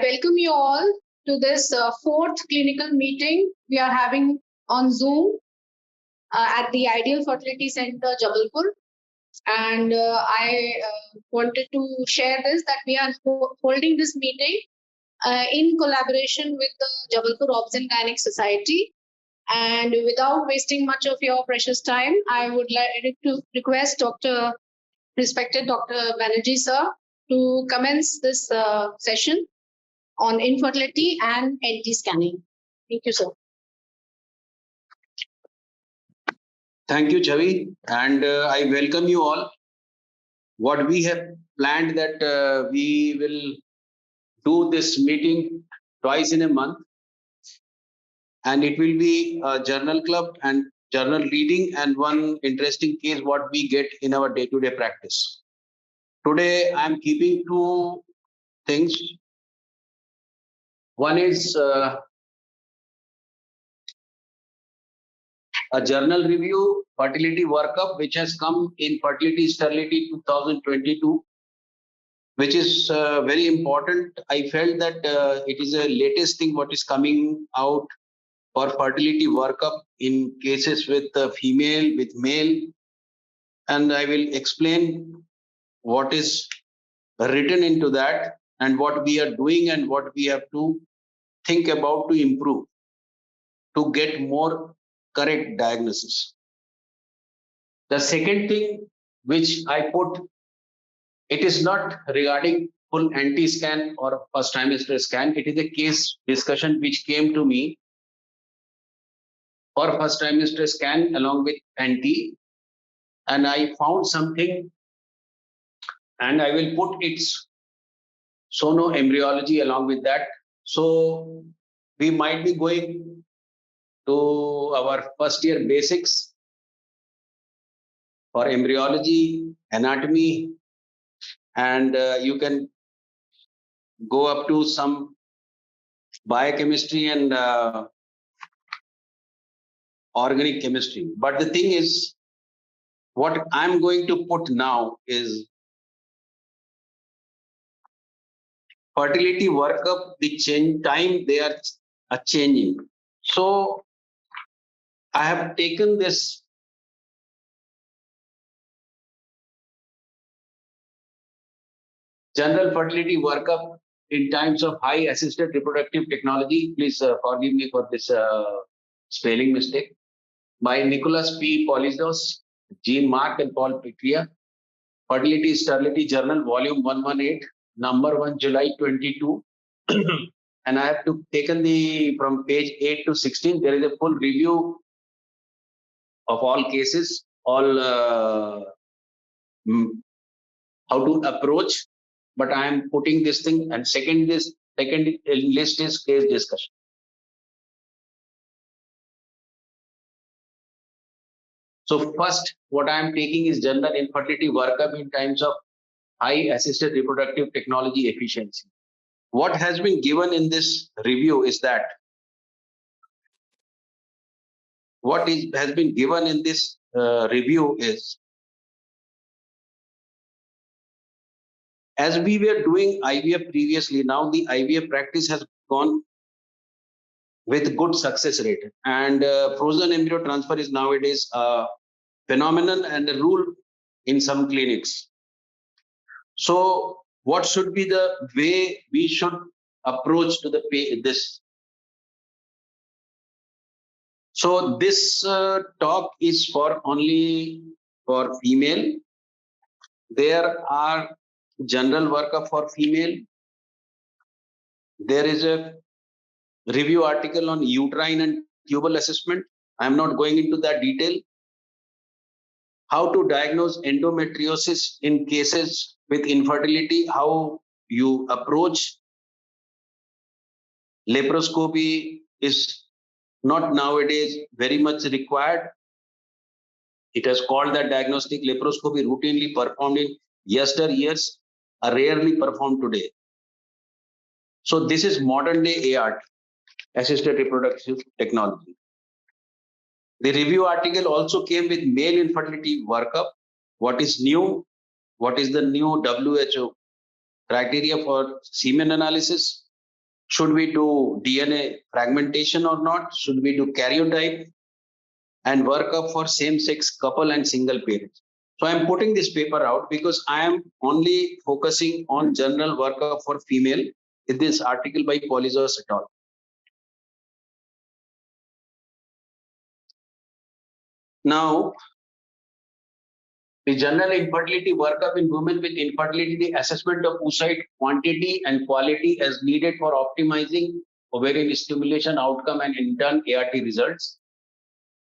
welcome you all to this fourth clinical meeting we are having on Zoom at the Ideal Fertility Center, Jabalpur. And I wanted to share this that we are holding this meeting in collaboration with the Jabalpur OBGYN Society. And without wasting much of your precious time, I would like to request respected Dr. Banerji sir to commence this session on infertility and NT scanning. Thank you, sir. Thank you, Chavi, and I welcome you all. What we have planned that we will do this meeting twice in a month, and it will be a journal club and journal reading and one interesting case what we get in our day-to-day practice. Today, I am keeping two things. One is a journal review, fertility workup, which has come in Fertility Sterility 2022, which is very important. I felt that it is a latest thing what is coming out for fertility workup in cases with female, with male. And I will explain what is written into that and what we are doing and what we have to think about to improve, to get more correct diagnosis. The second thing which I put, it is not regarding full anti-scan or first trimester scan. It is a case discussion which came to me for first trimester scan along with anti, and I found something, and I will put its sono embryology along with that. So we might be going to our first year basics for embryology, anatomy, and you can go up to some biochemistry and organic chemistry. But the thing is, what I'm going to put now is fertility workup, the time they are changing. So I have taken this general fertility workup in times of high assisted reproductive technology. Please forgive me for this spelling mistake. By Nicholas P. Polidos, Jean Mark and Paul Picria. Fertility Sterility Journal, Volume 118, number 1, July 22. And I have taken from page 8 to 16. There is a full review of all cases, all how to approach. But I am putting this thing, and second list is case discussion. So first, what I am taking is general infertility workup in times of high assisted reproductive technology efficiency. What has been given in this review is that has been given in this review is, as we were doing IVF previously, now the IVF practice has gone with good success rate, and frozen embryo transfer is nowadays a phenomenon and a rule in some clinics. So what should be the way we should approach to this? So this talk is only for female. There are general workup for female. There is a review article on uterine and tubal assessment. I am not going into that detail. How to diagnose endometriosis in cases with infertility, how you approach. Laparoscopy is not nowadays very much required. It has called that diagnostic laparoscopy routinely performed in yesteryears, are rarely performed today. So this is modern day ART, assisted reproductive technology. The review article also came with male infertility workup. What is new? What is the new WHO criteria for semen analysis? should we do DNA fragmentation or not? Should we do karyotype? And workup for same-sex couple and single parents. So I'm putting this paper out because I am only focusing on general workup for female in this article by Polizos et al. Now, the general infertility workup in women with infertility, the assessment of oocyte quantity and quality as needed for optimizing ovarian stimulation outcome and in turn ART results.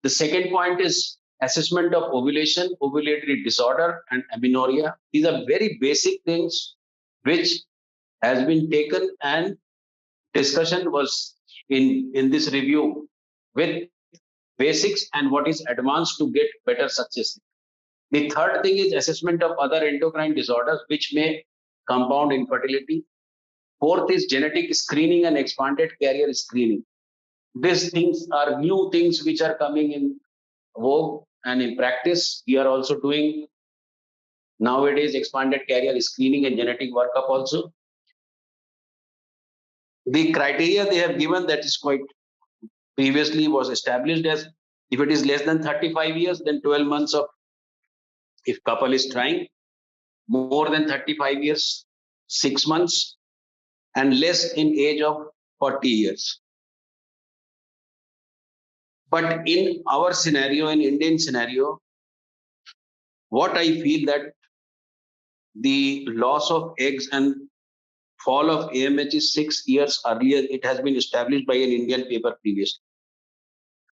The second point is assessment of ovulation, ovulatory disorder, and amenorrhea. These are very basic things which has been taken, and discussion was in this review with basics and what is advanced to get better success. The third thing is assessment of other endocrine disorders which may compound infertility. Fourth is genetic screening and expanded carrier screening. These things are new things which are coming in vogue and in practice. We are also doing nowadays expanded carrier screening and genetic workup also. The criteria they have given, that is quite previously was established as if it is less than 35 years, then 12 months of if couple is trying, more than 35 years, 6 months, and less in age of 40 years. But in our scenario, in Indian scenario, what I feel that the loss of eggs and fall of AMH is 6 years earlier. It has been established by an Indian paper previously.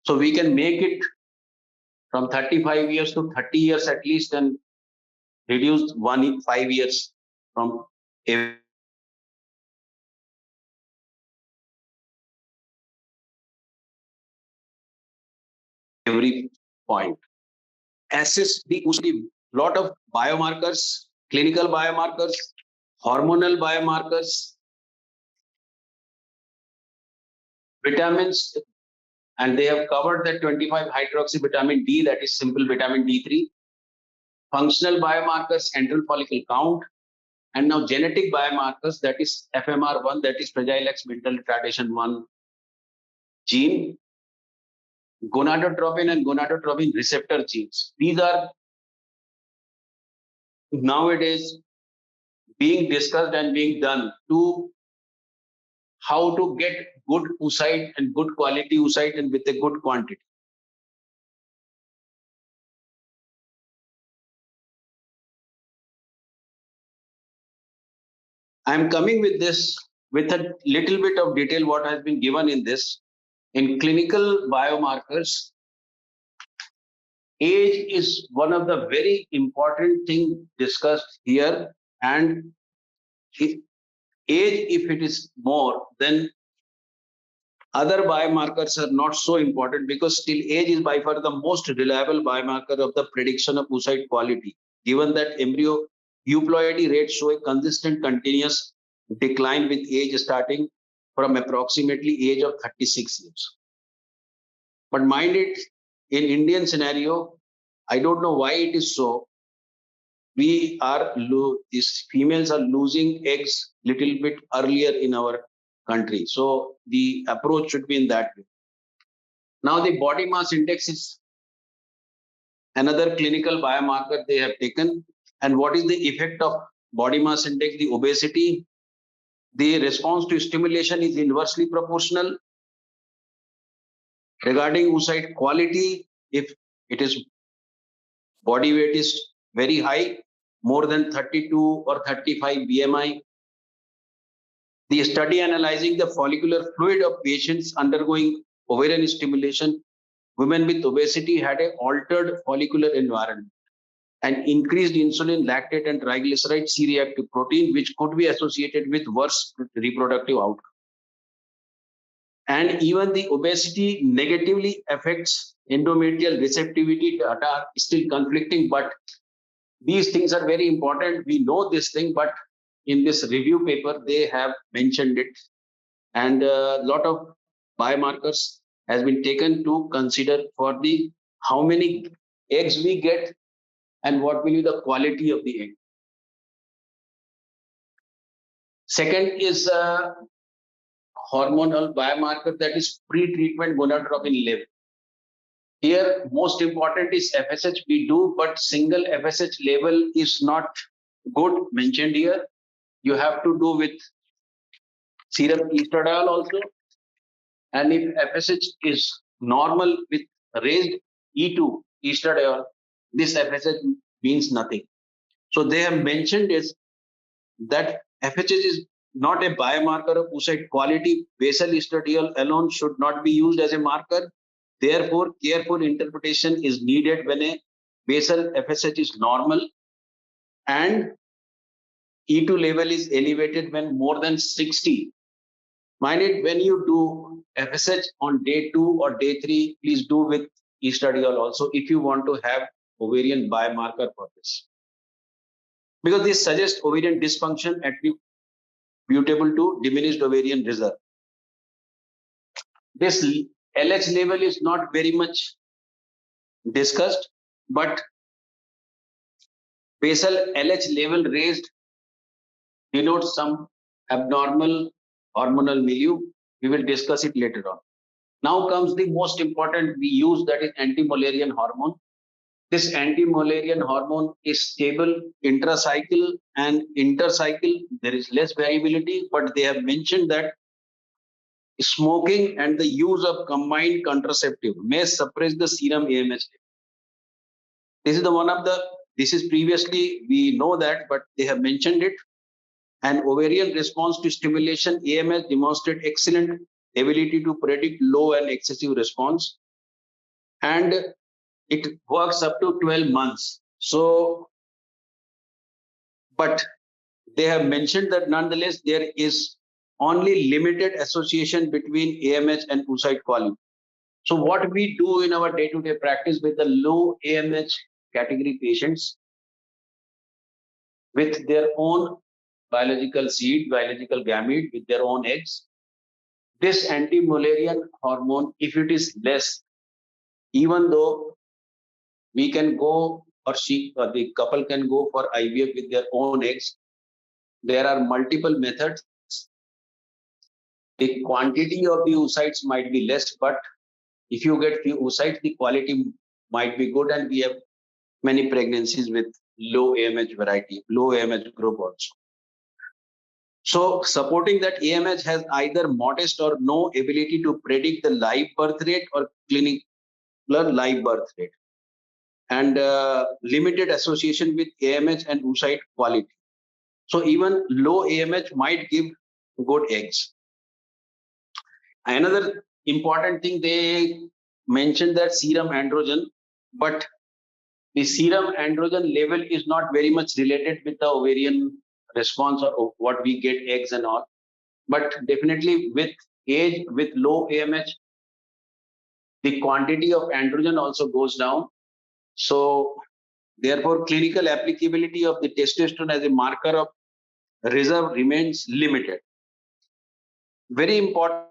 So we can make it from 35 years to 30 years at least and reduce 5 years from every point. Assess the lot of biomarkers, clinical biomarkers, hormonal biomarkers, vitamins, and they have covered that 25 hydroxy vitamin D, that is simple vitamin D3, functional biomarkers, antral follicle count, and now genetic biomarkers, that is FMR1, that is Fragile X mental retardation 1 gene, gonadotropin and gonadotropin receptor genes. These are nowadays being discussed and being done to how to get good oocyte and good quality oocyte and with a good quantity. I am coming with this with a little bit of detail what has been given in this. In clinical biomarkers, age is one of the very important thing discussed here, and age, if it is more, then other biomarkers are not so important because still age is by far the most reliable biomarker of the prediction of oocyte quality, given that embryo euploidy rates show a consistent continuous decline with age starting from approximately age of 36 years. But mind it, in Indian scenario, I don't know why it is so. We are these females are losing eggs little bit earlier in our country. So the approach should be in that way. Now the body mass index is another clinical biomarker they have taken. And what is the effect of body mass index? The obesity. The response to stimulation is inversely proportional. Regarding oocyte quality, if it is body weight is very high, more than 32 or 35 BMI. The study analyzing the follicular fluid of patients undergoing ovarian stimulation, women with obesity had an altered follicular environment and increased insulin, lactate, and triglyceride C-reactive protein, which could be associated with worse reproductive outcome. And even the obesity negatively affects endometrial receptivity. Data are still conflicting, but these things are very important. We know this thing, but in this review paper, they have mentioned it. And a lot of biomarkers has been taken to consider for the how many eggs we get and what will be the quality of the egg. Second is hormonal biomarker, that is pre-treatment gonadotropin level. Here, most important is FSH we do, but single FSH level is not good mentioned here. You have to do with serum estradiol also. And if FSH is normal with raised E2 estradiol, this FSH means nothing. So they have mentioned is that FSH is not a biomarker of oocyte quality. Basal estradiol alone should not be used as a marker. Therefore, careful interpretation is needed when a basal FSH is normal and E2 level is elevated when more than 60. Mind it, when you do FSH on day 2 or day 3, please do with estradiol also if you want to have ovarian biomarker for this. Because this suggests ovarian dysfunction attributable to diminished ovarian reserve. This LH level is not very much discussed, but basal LH level raised denotes some abnormal hormonal milieu. We will discuss it later on. Now comes the most important we use, that is anti-Malarian hormone. This anti-Malarian hormone is stable intracycle and intercycle. There is less variability, but they have mentioned that smoking and the use of combined contraceptive may suppress the serum AMH. This is previously we know that, but they have mentioned it. And ovarian response to stimulation AMH demonstrate excellent ability to predict low and excessive response. And it works up to 12 months. So, but they have mentioned that nonetheless, there is only limited association between AMH and oocyte quality. So what we do in our day-to-day practice with the low AMH category patients with their own biological seed, biological gamete, with their own eggs, this anti-Malarian hormone, if it is less, even though we can go or the couple can go for IVF with their own eggs, there are multiple methods. The quantity of the oocytes might be less, but if you get few oocytes, the quality might be good, and we have many pregnancies with low AMH variety, low AMH group also. So supporting that AMH has either modest or no ability to predict the live birth rate or clinical live birth rate, and limited association with AMH and oocyte quality. So even low AMH might give good eggs. Another important thing, they mentioned that serum androgen, but the serum androgen level is not very much related with the ovarian response or what we get eggs and all. But definitely with age, with low AMH, the quantity of androgen also goes down. So therefore, clinical applicability of the testosterone as a marker of reserve remains limited. Very important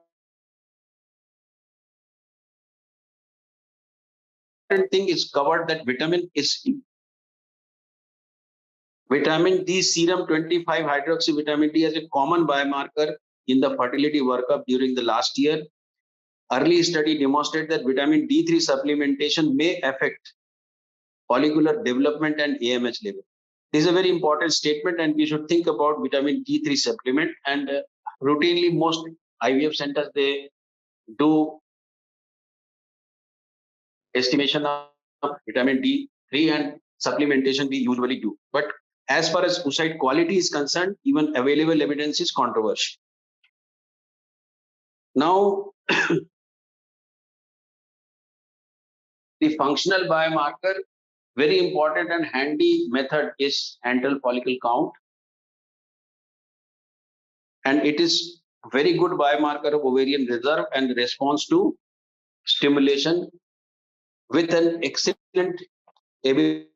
thing is covered, that vitamin D serum 25 hydroxy vitamin D as a common biomarker in the fertility workup during the last year. Early study demonstrated that vitamin D3 supplementation may affect follicular development and AMH level. This is a very important statement, and we should think about vitamin D3 supplement. And routinely, most IVF centers, they do estimation of vitamin D3 and supplementation we usually do. But as far as oocyte quality is concerned, even available evidence is controversial. Now, the functional biomarker, very important and handy method, is antral follicle count. And it is very good biomarker of ovarian reserve and response to stimulation with an excellent ability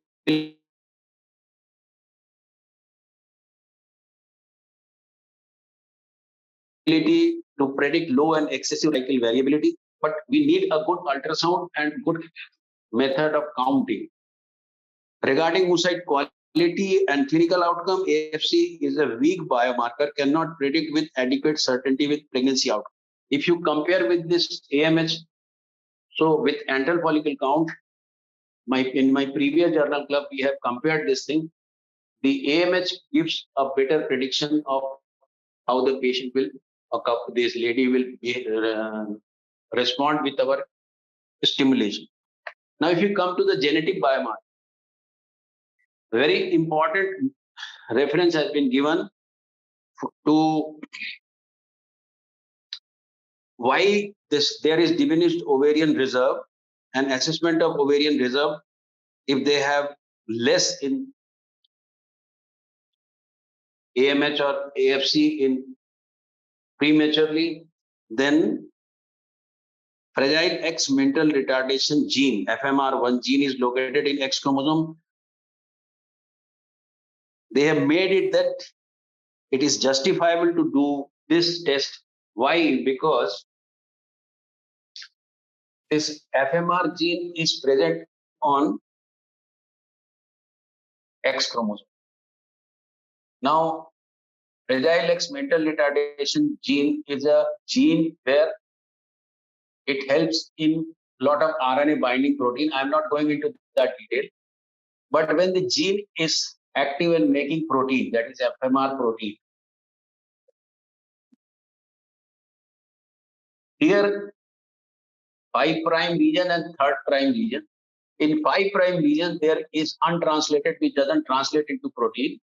to predict low and excessive cycle variability. But we need a good ultrasound and good method of counting. Regarding oocyte quality and clinical outcome, AFC is a weak biomarker, cannot predict with adequate certainty with pregnancy outcome. if you compare with this AMH, so with antral follicle count, in my previous journal club, we have compared this thing. The AMH gives a better prediction of how the patient will, this lady will respond with our stimulation. Now, if you come to the genetic biomarker, very important reference has been given to why there is diminished ovarian reserve and assessment of ovarian reserve. If they have less in AMH or AFC in prematurely, then fragile X mental retardation gene, FMR1 gene, is located in X chromosome. They have made it that it is justifiable to do this test. Why? Because this FMR gene is present on X chromosome. Now, fragile X mental retardation gene is a gene where it helps in a lot of RNA binding protein. I'm not going into that detail. But when the gene is active in making protein, that is FMR protein, here 5' region and 3' region. In 5' region, there is untranslated, which doesn't translate into protein.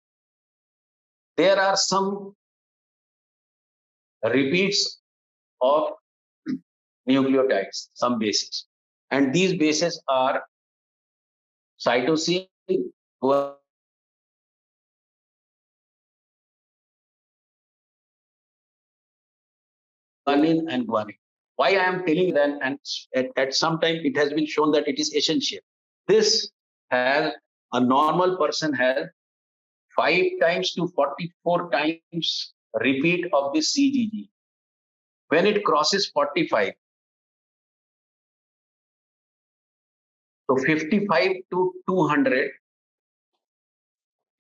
There are some repeats of nucleotides, some bases. And these bases are cytosine, guanine, and guanine. Why I am telling them, and at some time it has been shown that it is essential. This has, a normal person has 5 times to 44 times repeat of this CGG. When it crosses 45, so 55 to 200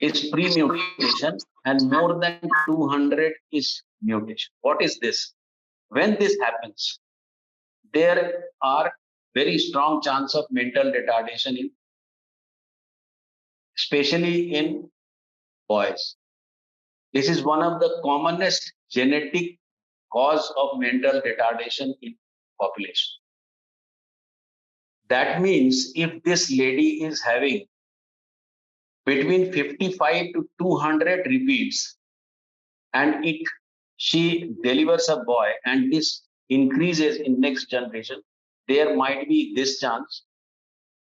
is pre-mutation and more than 200 is mutation. What is this? When this happens, there are very strong chance of mental retardation, especially in boys. This is one of the commonest genetic cause of mental retardation in population. That means if this lady is having between 55 to 200 repeats and she delivers a boy and this increases in next generation, there might be this chance,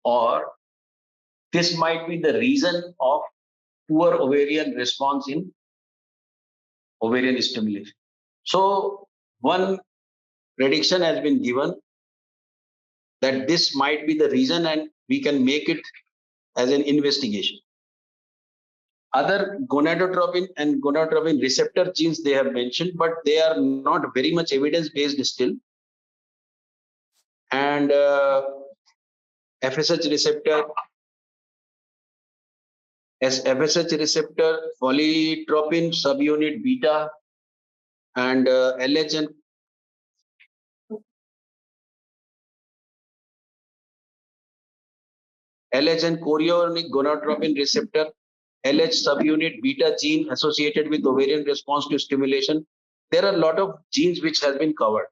or this might be the reason of poor ovarian response in ovarian stimulation. So one prediction has been given that this might be the reason, and we can make it as an investigation. Other gonadotropin and gonadotropin receptor genes they have mentioned, but they are not very much evidence-based still. And FSH receptor, FSH receptor, polytropin subunit beta, and LH and chorionic gonadotropin receptor, LH subunit beta gene associated with ovarian response to stimulation. There are a lot of genes which has been covered.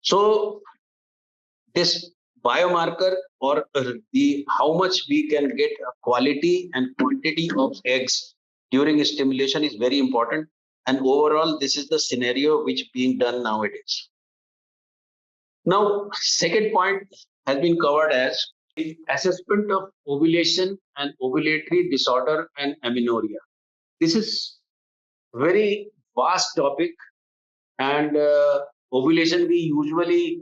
So this biomarker, or how much we can get quality and quantity of eggs during stimulation, is very important. And overall, this is the scenario which being done nowadays. Now, second point has been covered as the assessment of ovulation and ovulatory disorder and amenorrhea. This is very vast topic, and ovulation we usually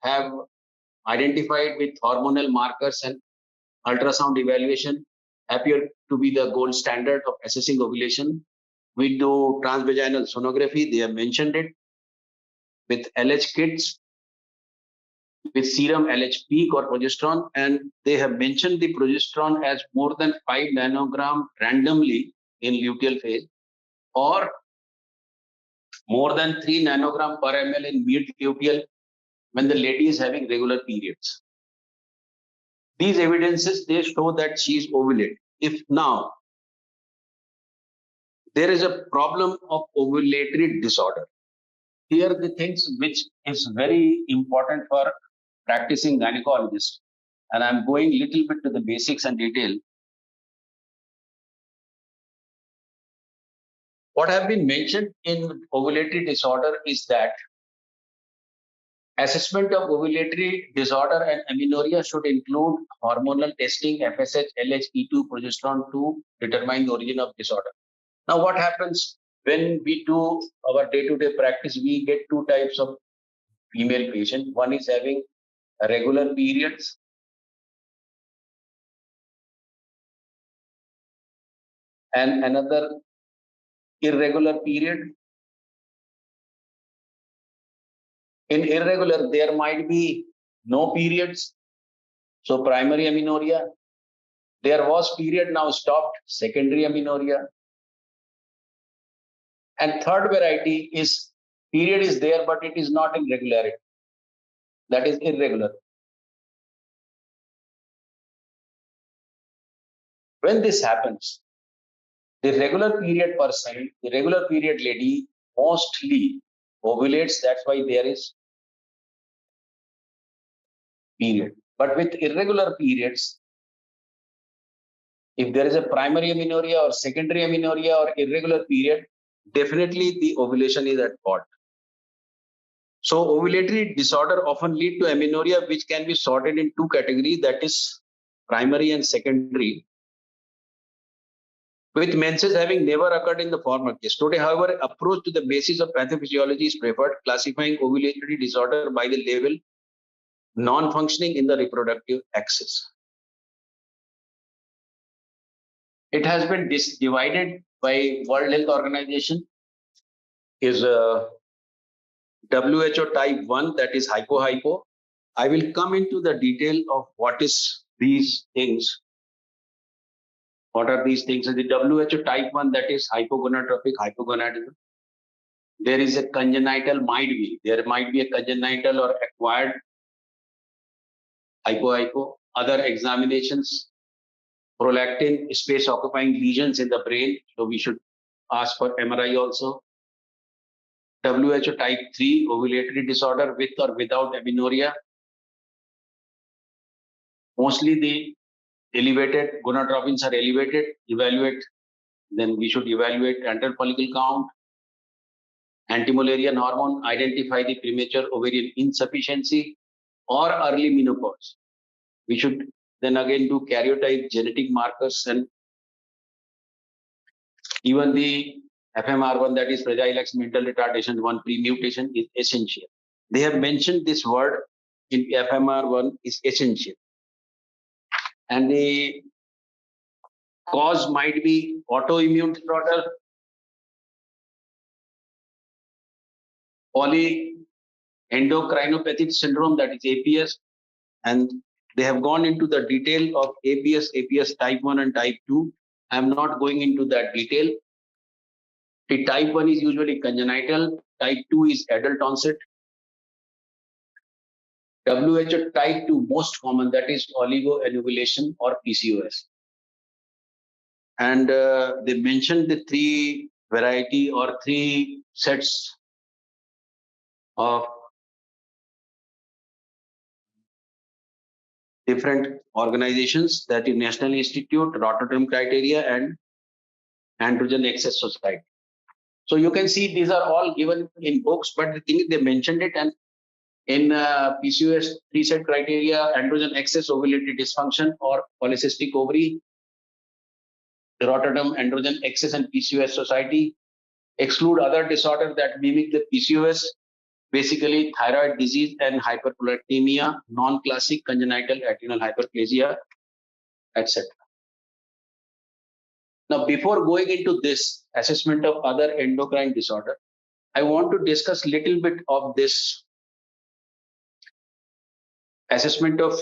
have identified with hormonal markers, and ultrasound evaluation appear to be the gold standard of assessing ovulation. We do transvaginal sonography, they have mentioned it, with LH kits, with serum LH peak or progesterone, and they have mentioned the progesterone as more than 5 nanogram randomly in luteal phase, or more than 3 nanogram per ml in mid-luteal when the lady is having regular periods. These evidences, they show that she is ovulate. If now there is a problem of ovulatory disorder, here the things which is very important for practicing gynecologist, and I'm going little bit to the basics and detail. What have been mentioned in ovulatory disorder is that assessment of ovulatory disorder and amenorrhea should include hormonal testing, FSH, LH, E2, progesterone to determine the origin of disorder. Now, what happens when we do our day-to-day practice? We get two types of female patient. One is having regular periods, and another irregular period. In irregular, there might be no periods, so primary amenorrhea. There was period, now stopped, secondary amenorrhea. And third variety is period is there, but it is not in regularity. That is irregular. When this happens, the regular period person, the regular period lady mostly ovulates. That's why there is period. But with irregular periods, if there is a primary amenorrhea or secondary amenorrhea or irregular period, definitely the ovulation is at fault. So ovulatory disorder often lead to amenorrhea, which can be sorted in two categories, that is primary and secondary, with menses having never occurred in the former case. Today, however, approach to the basis of pathophysiology is preferred, classifying ovulatory disorder by the level non-functioning in the reproductive axis. It has been divided by World Health Organization is WHO type 1, that is hypo-hypo. I will come into the detail of what is these things. What are these things? The WHO type 1, that is hypogonadotrophic hypogonadism. There is a congenital, might be. There might be a congenital or acquired hypo-hypo. Other examinations, prolactin space occupying lesions in the brain. So we should ask for MRI also. WHO type 3, ovulatory disorder with or without amenorrhea. Mostly the elevated gonadotropins are elevated. Evaluate, then we should evaluate antral follicle count, anti-Malarian hormone, identify the premature ovarian insufficiency or early menopause. We should then again do karyotype genetic markers, and even the FMR1, that is Fragile X mental retardation 1 pre-mutation, is essential. They have mentioned this word in FMR1 is essential. And the cause might be autoimmune disorder, polyendocrinopathic syndrome, that is APS, and they have gone into the detail of APS type 1 and type 2. I am not going into that detail. The type 1 is usually congenital, type 2 is adult onset. WHO type 2 most common, that is oligoenovulation or PCOS. And they mentioned the three variety or three sets of different organizations, that is National Institute, Rotterdam criteria, and Androgen Access Society. So you can see these are all given in books, but the thing is they mentioned it, and in PCOS 3 set criteria, androgen excess, ovulatory dysfunction or polycystic ovary, the Rotterdam Androgen Access and PCOS Society exclude other disorders that mimic the PCOS, basically thyroid disease and hyperprolactemia, non-classic congenital adrenal hyperplasia, etc. Now, before going into this assessment of other endocrine disorder, I want to discuss a little bit of this assessment of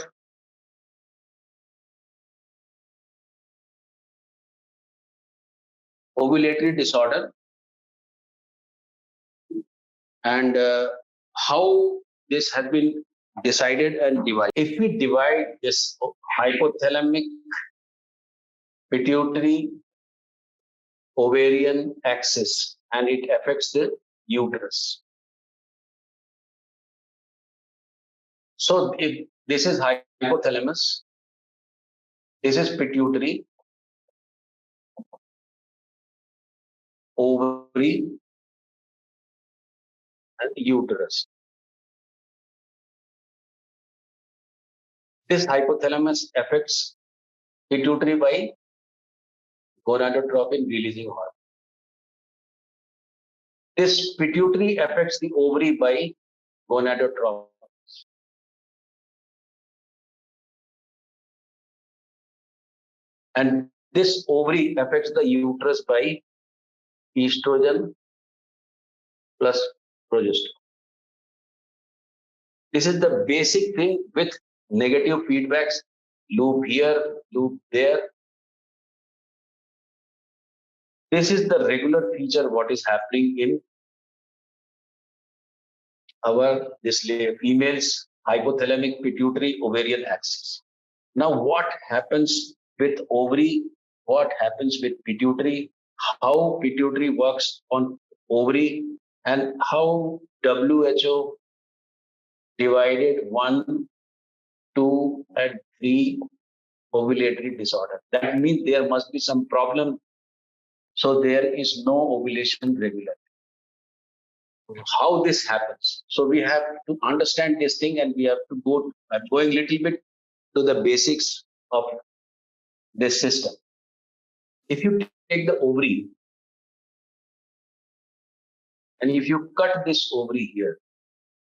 ovulatory disorder and how this has been decided and divided. If we divide this hypothalamic, pituitary, ovarian axis, and it affects the uterus. So if this is hypothalamus, this is pituitary, ovary, and uterus. This hypothalamus affects pituitary by gonadotropin releasing hormone. This pituitary affects the ovary by gonadotropin. And this ovary affects the uterus by estrogen plus progesterone. This is the basic thing with negative feedbacks, loop here, loop there. This is the regular feature what is happening in this female's hypothalamic pituitary ovarian axis. Now, what happens with ovary? What happens with pituitary? How pituitary works on ovary, and how WHO divided 1, 2, and 3 ovulatory disorder. That means there must be some problem. So there is no ovulation regularly. How this happens? So we have to understand this thing, and we have to go. I'm going a little bit to the basics of this system. If you take the ovary, and if you cut this ovary here,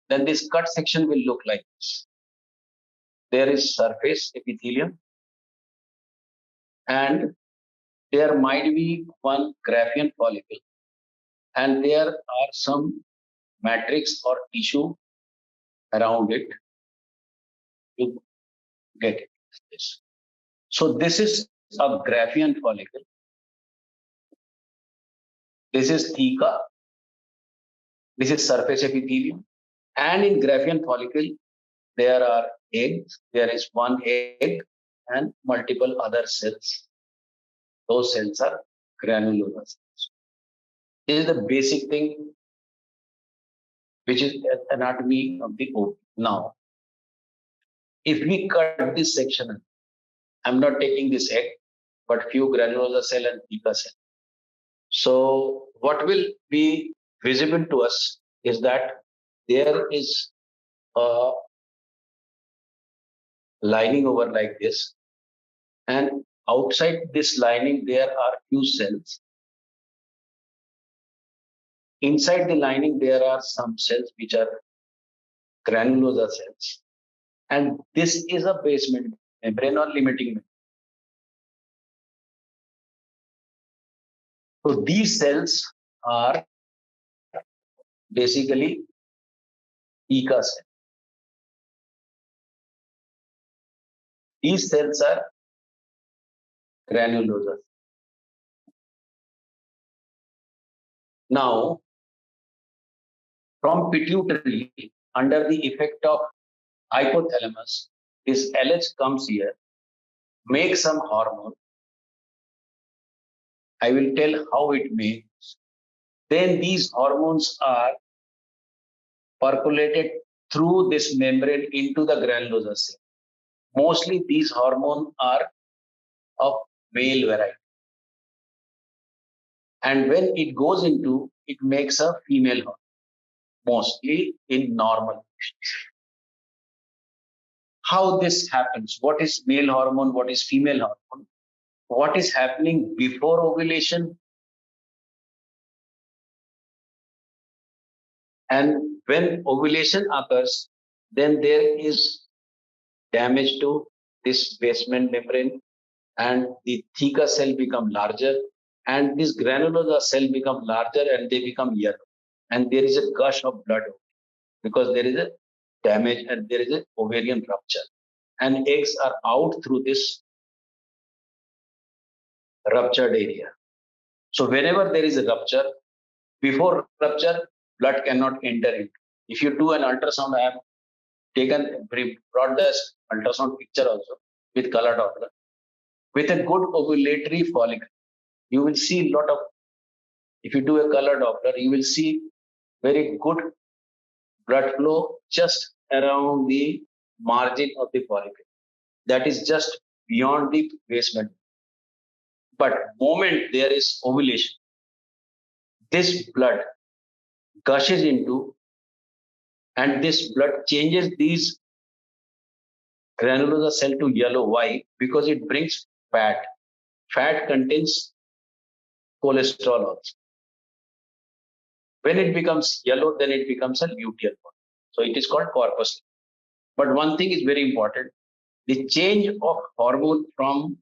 then this cut section will look like this. There is surface epithelium, and there might be one Graafian follicle, and there are some matrix or tissue around it to get this. So this is a Graafian follicle. This is theca. This is surface epithelium. And in Graafian follicle, there are eggs. There is one egg and multiple other cells. Those cells are granulosa cells. This is the basic thing, which is anatomy of the ovary. Now, if we cut this section, I'm not taking this egg, but few granulosa cell and theca cell. So what will be visible to us is that there is a lining over like this, and outside this lining there are few cells. Inside the lining there are some cells which are granulosa cells, and this is a basement membrane or limiting membrane. So these cells are basically theca cells. These cells are granulosa. Now, from pituitary, under the effect of hypothalamus, this LH comes here, makes some hormone. I will tell how it makes. Then these hormones are percolated through this membrane into the granulosa cell. Mostly these hormones are of male variety. And when it goes into, it makes a female hormone, mostly in normal patients. How this happens? What is male hormone? What is female hormone? What is happening before ovulation? And when ovulation occurs, then there is damage to this basement membrane, and the theca cell become larger, and this granulosa cell become larger, and they become yellow. And there is a gush of blood because there is a damage and there is an ovarian rupture. And eggs are out through this ruptured area. So whenever there is a rupture, before rupture, blood cannot enter into. If you do an ultrasound, I have brought this ultrasound picture also with color Doppler. With a good ovulatory follicle, you will see a lot of, if you do a color Doppler, you will see very good blood flow just around the margin of the follicle. That is just beyond the basement. But moment there is ovulation, this blood gushes into, and this blood changes these granulosa cell to yellow. Why? Because it brings fat. Fat contains cholesterol also. When it becomes yellow, then it becomes a luteal one. So it is called corpus. But one thing is very important. The change of hormone from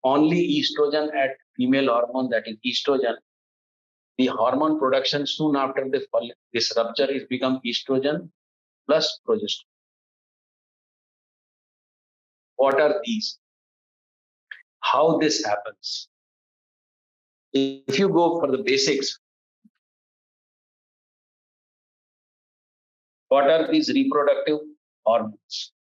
only estrogen at female hormone, that is estrogen, the hormone production soon after this rupture is become estrogen plus progesterone. What are these? How this happens? If you go for the basics, what are these reproductive hormones?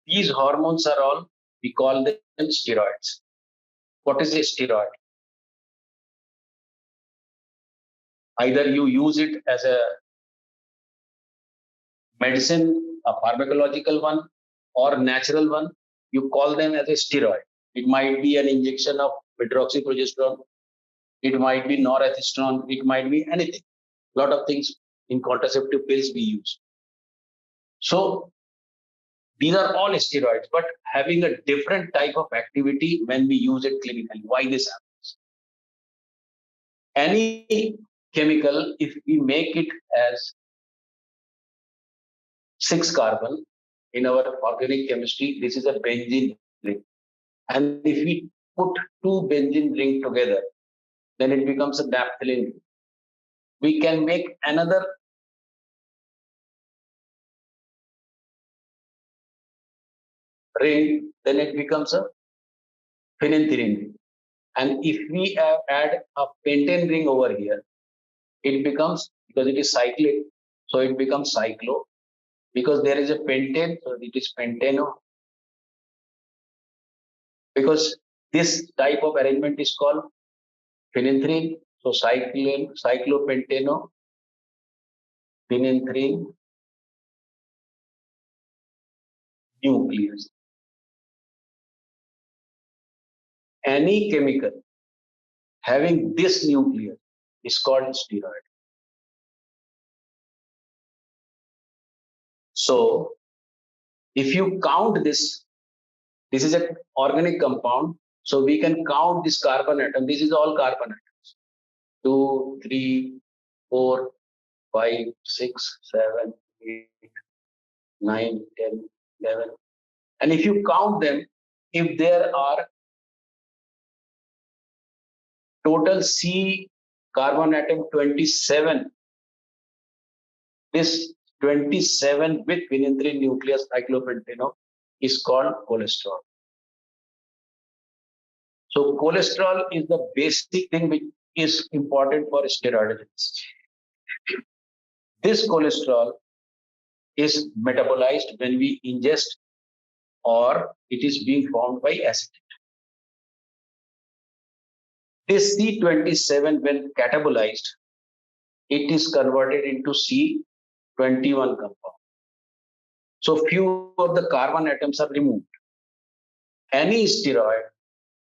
These hormones are all, we call them steroids. What is a steroid? Either you use it as a medicine, a pharmacological one, or natural one, you call them as a steroid. It might be an injection of hydroxyprogesterone, it might be norethistron, it might be anything. A lot of things in contraceptive pills we use. So these are all steroids, but having a different type of activity when we use it clinically. Why this happens? Any chemical, if we make it as 6 carbon in our organic chemistry, this is a benzene ring. And if we put 2 benzene ring together, then it becomes a naphthalene ring. We can make another ring, then it becomes a phenanthrene ring. And if we add a pentane ring over here, it becomes, because it is cyclic, so it becomes cyclo. Because there is a pentane, so it is pentano. Because this type of arrangement is called phenanthrene, so cyclopentano, phenanthrene, nucleus. Any chemical having this nucleus is called steroid. So if you count this, this is an organic compound, so we can count this carbon atom. This is all carbon atoms. 2, 3, 4, 5, 6, 7, 8, 9, 10, 11. And if you count them, if there are total C carbon atom 27, this 27 with phenanthrene nucleus cyclopentano is called cholesterol. So cholesterol is the basic thing which is important for steroids. This cholesterol is metabolized when we ingest, or it is being formed by acid. This C27, when catabolized, it is converted into C21 compound. So few of the carbon atoms are removed. Any steroid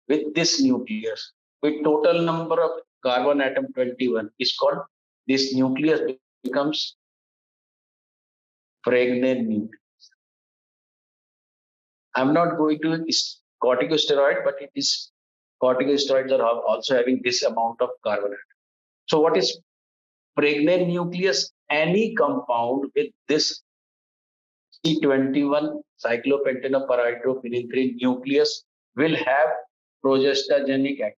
with this nucleus, with total number of carbon atom 21, is called, this nucleus becomes pregnant nucleus. I'm not going to corticosteroid, but it is, corticosteroids are also having this amount of carbon atom. So what is pregnant nucleus? Any compound with this C21 cyclopentanoparhydrophenanthrene nucleus will have progestogenic activity.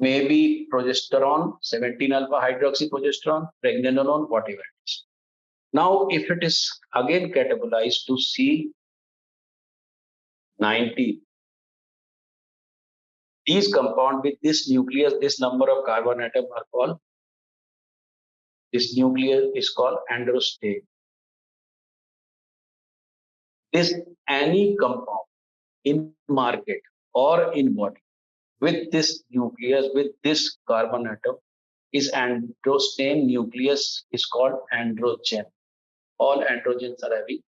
Maybe progesterone, 17-alpha hydroxyprogesterone, pregnenolone, whatever it is. Now, if it is again catabolized to C90, These compound with this nucleus, this number of carbon atom are called, this nucleus is called androstate. This any compound in market or in body with this nucleus, with this carbon atom is androstane. Nucleus is called androgen. All androgens are having.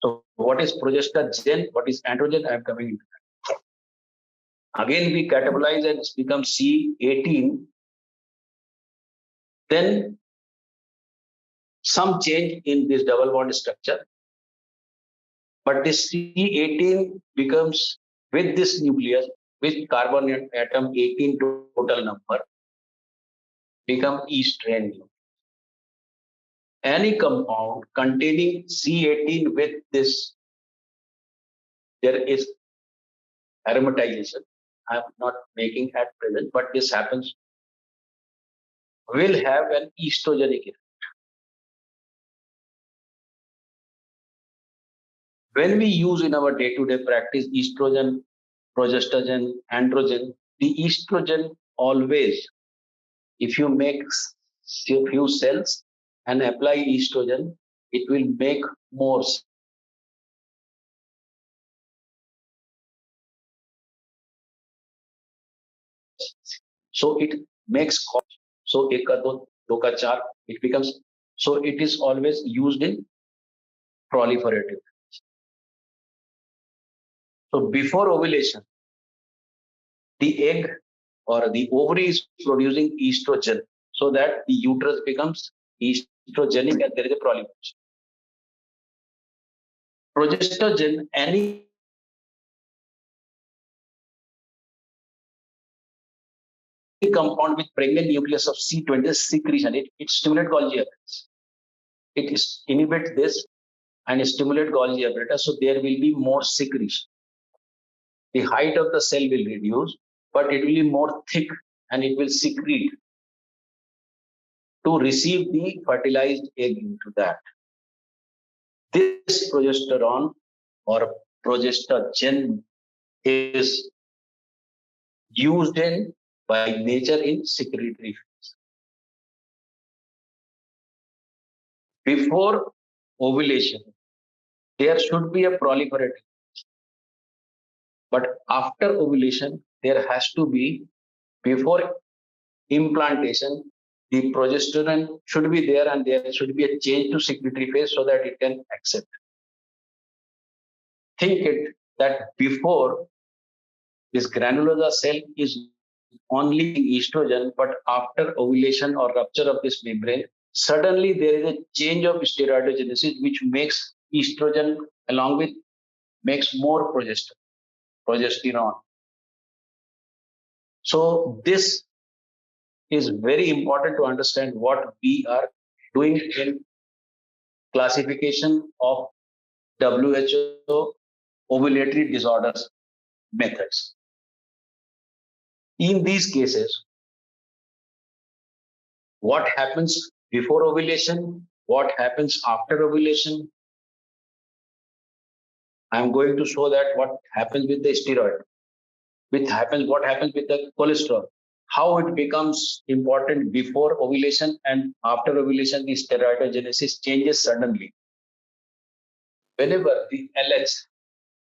So what is progestogen? What is androgen? I am coming into that. Again, we catabolize and it becomes C18. Then some change in this double bond structure. But this C18 becomes with this nucleus, with carbon atom 18 total number, become E-strain. Any compound containing C18 with this, there is aromatization. I am not making at present, but this happens, will have an estrogenic effect. When we use in our day-to-day practice estrogen, progestogen, androgen, the estrogen always, if you make few cells and apply estrogen, it will make more. So it makes, so ek ka do ka char, it becomes, so it is always used in proliferative. So before ovulation, the egg or the ovary is producing estrogen so that the uterus becomes estrogenic and there is a proliferation. Progestogen, any compound with pregnant nucleus of C20 secretion, it stimulates Golgi apparatus. It inhibits this and stimulates Golgi apparatus, so there will be more secretion. The height of the cell will reduce, but it will be more thick and it will secrete to receive the fertilized egg into that. This progesterone or progestogen is used in by nature in secretory phase. Before ovulation, there should be a proliferative phase. But after ovulation, there has to be, before implantation, the progesterone should be there and there should be a change to secretory phase so that it can accept. Think it that before this granulosa cell is only estrogen, but after ovulation or rupture of this membrane, suddenly there is a change of steroidogenesis which makes estrogen along with makes more progesterone. So this is very important to understand what we are doing in classification of WHO ovulatory disorders methods. In these cases, what happens before ovulation, what happens after ovulation. I'm going to show that what happens with the steroid, what happens with the cholesterol, how it becomes important before ovulation and after ovulation, the steroidogenesis changes suddenly. Whenever the LH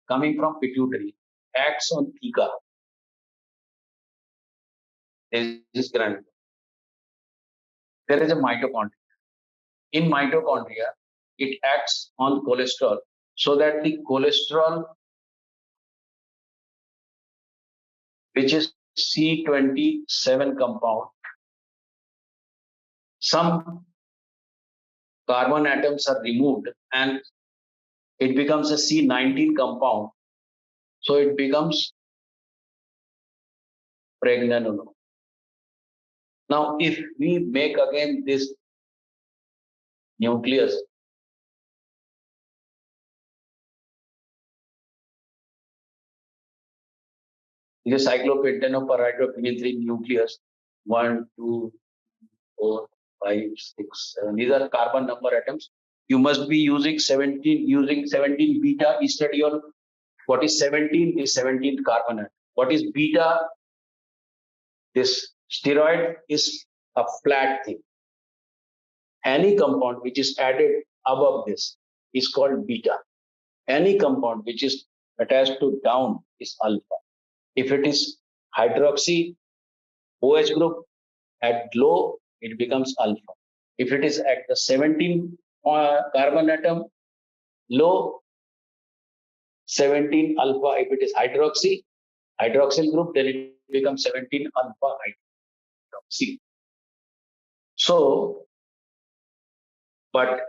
coming from pituitary acts on theca, there is granule. There is a mitochondria. In mitochondria, it acts on cholesterol so that the cholesterol, which is C27 compound, some carbon atoms are removed and it becomes a C19 compound. So it becomes pregnenolone. Now, if we make again this nucleus, the cyclopentanoperidophenylene nucleus, 1, 2, 4, 5, 6, 7. These are carbon number atoms. You must be using 17 beta estradiol What is 17 is 17th carbon atom. What is beta? This steroid is a flat thing. Any compound which is added above this is called beta. Any compound which is attached to down is alpha. If it is hydroxy OH group at low, it becomes alpha. If it is at the 17 carbon atom low, 17 alpha. If it is hydroxyl group, then it becomes 17 alpha hydroxy. So, but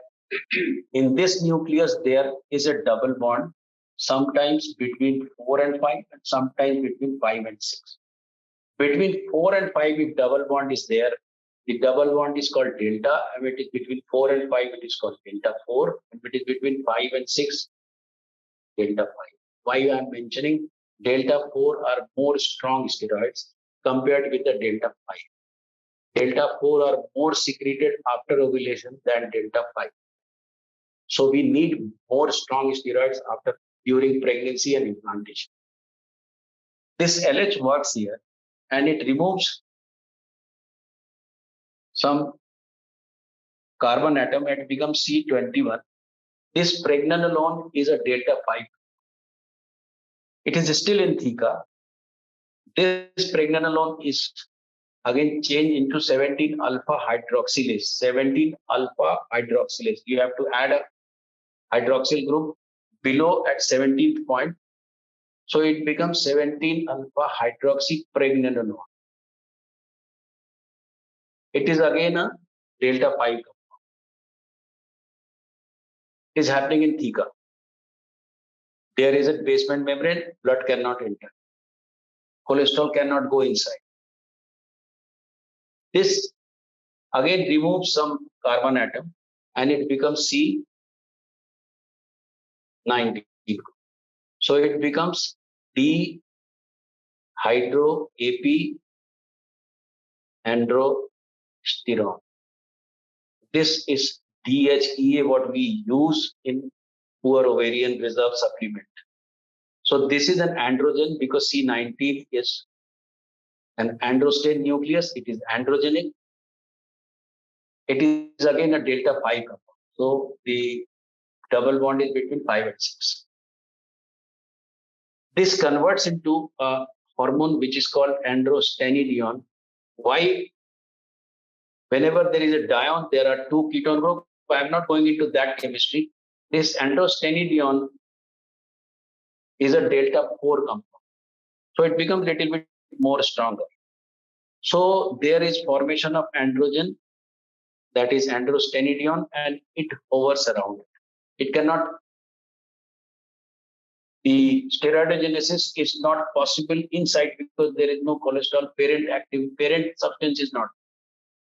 in this nucleus, there is a double bond, sometimes between 4 and 5, and sometimes between 5 and 6. Between 4 and 5, if double bond is there, the double bond is called delta. And if it is between 4 and 5, it is called delta 4. If it is between 5 and 6, delta 5. Why I am mentioning delta 4 are more strong steroids compared with the delta 5. Delta 4 are more secreted after ovulation than delta 5. So we need more strong steroids during pregnancy and implantation. This LH works here and it removes some carbon atom and it becomes C21. This pregnenolone is a delta 5. It is still in theca. This pregnenolone is again changed into 17 alpha hydroxylase. 17 alpha hydroxylase. You have to add a hydroxyl group below at 17th point. So it becomes 17 alpha hydroxypregnenolone. It is again a delta 5 compound. It is happening in theca. There is a basement membrane, blood cannot enter. Cholesterol cannot go inside. This again removes some carbon atom and it becomes C19. So it becomes dehydroepiandrosterone. This is DHEA, what we use in poor ovarian reserve supplement. So this is an androgen because C19 is an androsten nucleus. It is androgenic. It is again a delta 5 compound. So the double bond is between 5 and 6. This converts into a hormone which is called androstenedione. Why? Whenever there is a dione, there are two ketone groups. I am not going into that chemistry. This androstenedione is a delta 4 compound. So it becomes a little bit more stronger. So there is formation of androgen, that is androstenedione, and it hovers around it. It cannot, the steroidogenesis is not possible inside because there is no cholesterol parent substance is not.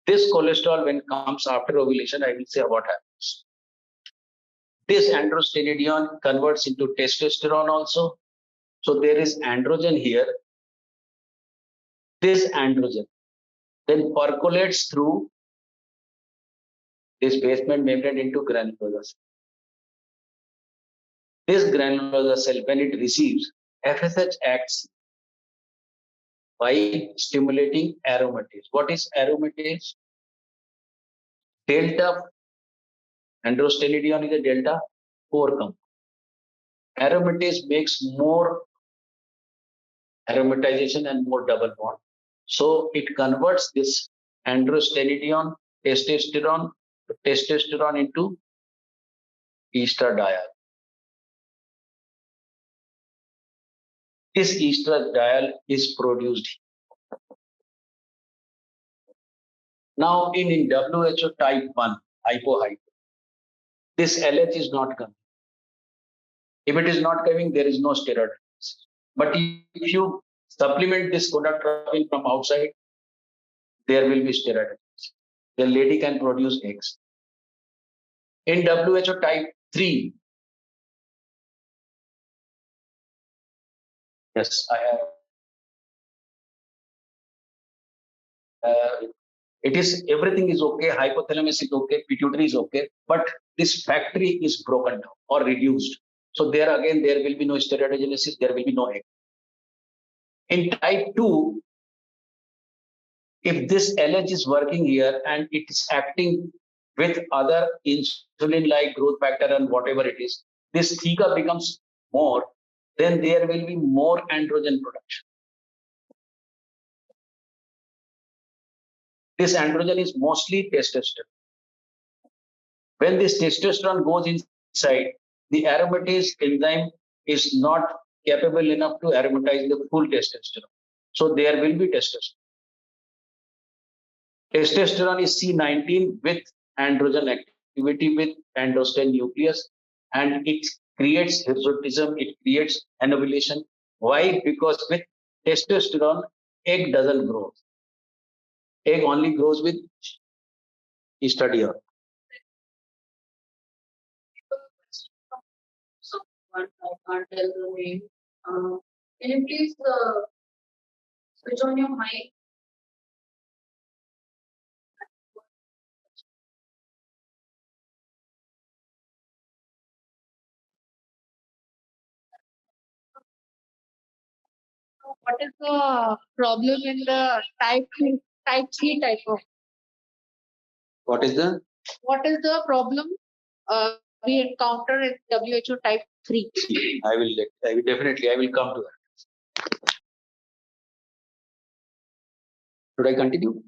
This cholesterol, when comes after ovulation, I will say what happens. This androstenedione converts into testosterone also. So there is androgen here. This androgen then percolates through this basement membrane into granulosa cell. This granulosa cell, when it receives, FSH acts by stimulating aromatase. What is aromatase? Delta androstenedione is a delta 4 compound. Aromatase makes more aromatization and more double bond. So it converts this androstenedione testosterone into estradiol. This estradiol is produced. Now in WHO type 1 hypohypo, this LH is not coming. If it is not coming, there is no steroid. But if you supplement this gonadotropin from outside, there will be steroid. The lady can produce eggs. In WHO type 3, yes, I have. It is, everything is okay, hypothalamus is okay, pituitary is okay, but this factory is broken down or reduced. So there again, there will be no steroidogenesis, there will be no egg. In type 2, if this LH is working here and it is acting with other insulin-like growth factor and whatever it is, this Theta becomes more, then there will be more androgen production. This androgen is mostly testosterone. When this testosterone goes inside, the aromatase enzyme is not capable enough to aromatize the full testosterone. So there will be testosterone. Testosterone is C19 with androgen activity with androsten nucleus, and it creates hirsutism, it creates anovulation. Why? Because with testosterone, egg doesn't grow. Egg only grows with estradiol. Someone, I can't tell the name. Can you please switch on your mic? What is the problem in the type 3 type of? What is the? What is the problem we encounter in WHO type 3? I will definitely, I will come to that. Should I continue?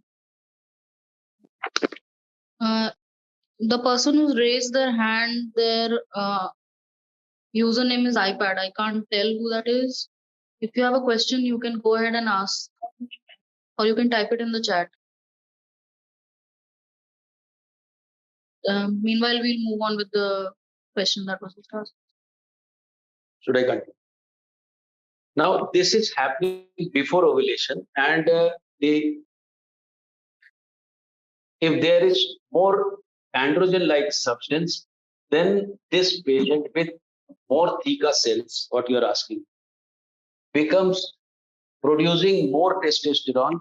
The person who's raised their hand, their username is iPad. I can't tell who that is. If you have a question, you can go ahead and ask, or you can type it in the chat. Meanwhile, we'll move on with the question that was asked. Should I continue? Now, this is happening before ovulation, and if there is more androgen-like substance, then this patient with more Theta cells, what you are asking, becomes producing more testosterone,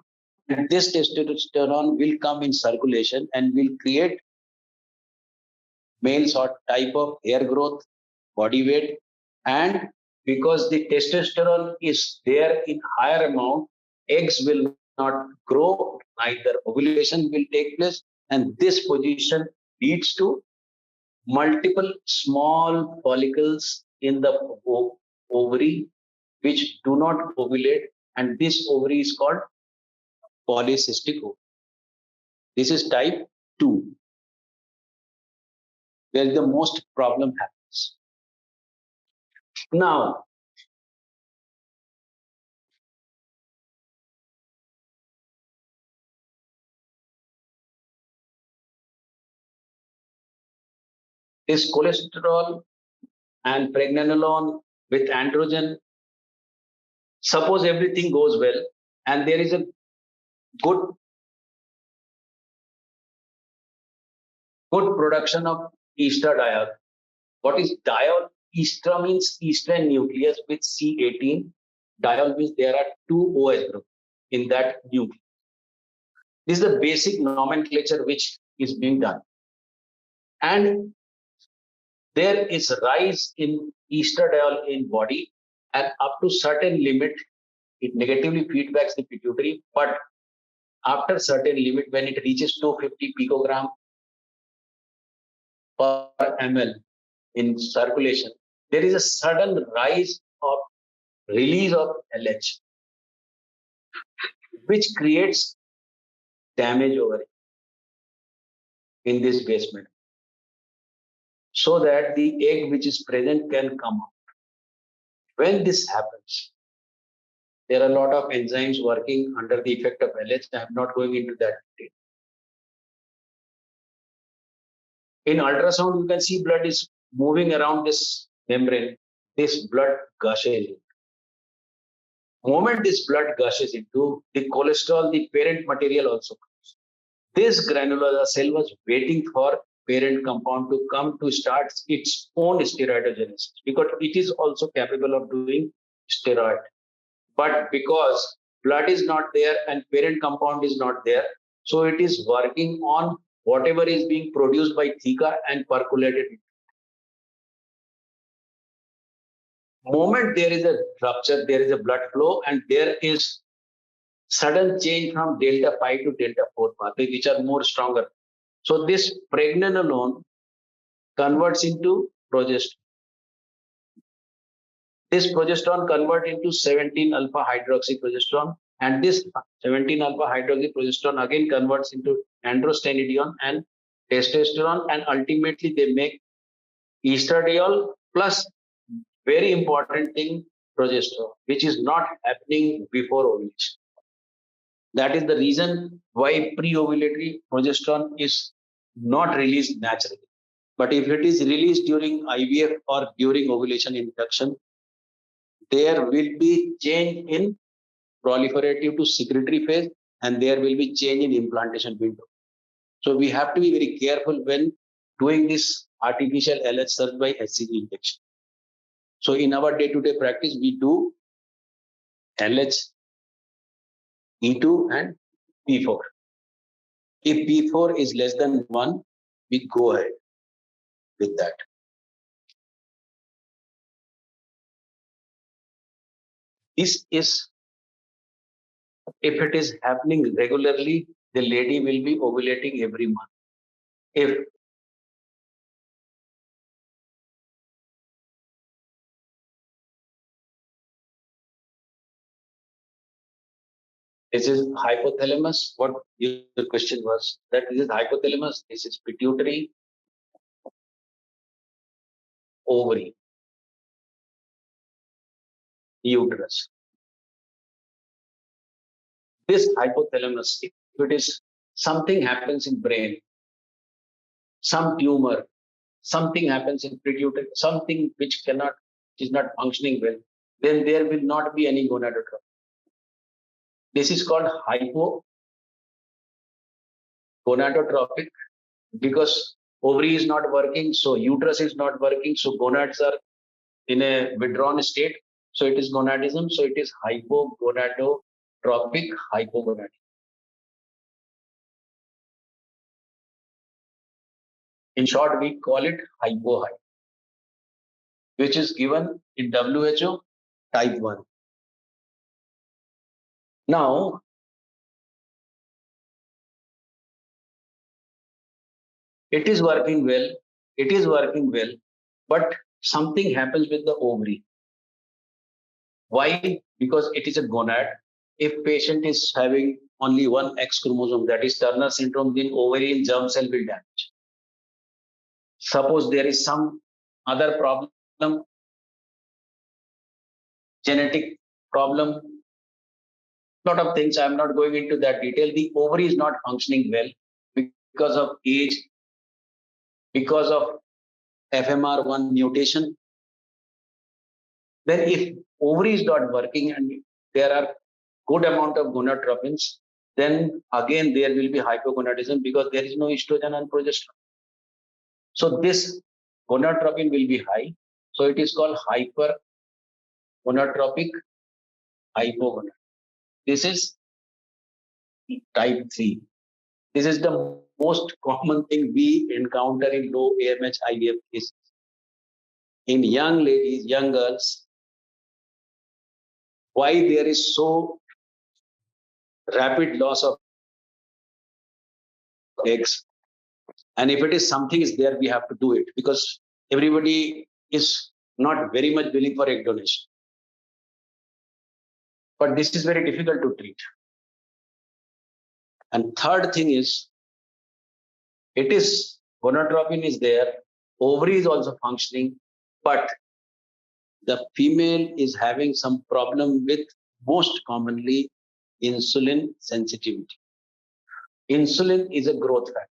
and this testosterone will come in circulation and will create male sort type of hair growth, body weight, and because the testosterone is there in higher amount, eggs will not grow, neither ovulation will take place, and this position leads to multiple small follicles in the ovary which do not ovulate, and this ovary is called polycystic ovary. This is type 2, where the most problem happens. Now, this cholesterol and pregnenolone with androgen, suppose everything goes well and there is a good production of estradiol. What is diol? Estra means eastern nucleus with C18. Diol means there are two OH groups in that nucleus. This is the basic nomenclature which is being done. And there is rise in estradiol in body, and up to certain limit, it negatively feedbacks the pituitary, but after certain limit, when it reaches 250 picogram per ml in circulation, there is a sudden rise of release of LH, which creates damage over it in this basement, so that the egg which is present can come out. When this happens, there are a lot of enzymes working under the effect of LH. I am not going into that detail. In ultrasound, you can see blood is moving around this membrane. This blood gushes. The moment this blood gushes into, the cholesterol, the parent material also comes. This granular cell was waiting for parent compound to come to start its own steroidogenesis, because it is also capable of doing steroid. But because blood is not there and parent compound is not there, so it is working on whatever is being produced by Theta and percolated. Moment there is a rupture, there is a blood flow, and there is sudden change from delta 5 to delta 4 pathway, which are more stronger. So this pregnenolone converts into progesterone. This progesterone converts into 17 alpha hydroxyprogesterone, and this 17 alpha hydroxyprogesterone again converts into androstenedione and testosterone, and ultimately they make estradiol plus, very important thing, progesterone, which is not happening before ovulation. That is the reason why pre-ovulatory progesterone is not released naturally. But if it is released during IVF or during ovulation induction, there will be change in proliferative to secretory phase, and there will be change in implantation window. So we have to be very careful when doing this artificial LH surge by HCG injection. So in our day-to-day practice, we do LH, E2 and P4. If P4 is less than 1, we go ahead with that. This is, if it is happening regularly, the lady will be ovulating every month. If this is hypothalamus, what your question was, that this is hypothalamus, this is pituitary, ovary, uterus. This hypothalamus, if it is something happens in brain, some tumor, something happens in pituitary, something which is not functioning well, then there will not be any gonadotrophy. This is called hypogonadotropic, because ovary is not working, so uterus is not working, so gonads are in a withdrawn state, so it is gonadism, so it is hypogonadotropic hypogonadism. In short, we call it hypohy, which is given in WHO type 1. Now, it is working well, but something happens with the ovary. Why? Because it is a gonad. If patient is having only one X chromosome, that is Turner syndrome, then ovarian germ cell will damage. Suppose there is some other problem, genetic problem, lot of things, I am not going into that detail. The ovary is not functioning well because of age, because of FMR1 mutation. Then if ovary is not working and there are good amount of gonadotropins, then again there will be hypogonadism because there is no estrogen and progesterone. So this gonadotropin will be high. So it is called hypergonadotropic hypogonad. This is type 3. This is the most common thing we encounter in low AMH IVF cases. In young ladies, young girls, why there is so rapid loss of eggs? And if it is something is there, we have to do it because everybody is not very much willing for egg donation. But this is very difficult to treat. And third thing is, it is gonadotropin is there, ovary is also functioning, but the female is having some problem with most commonly insulin sensitivity. Insulin is a growth factor.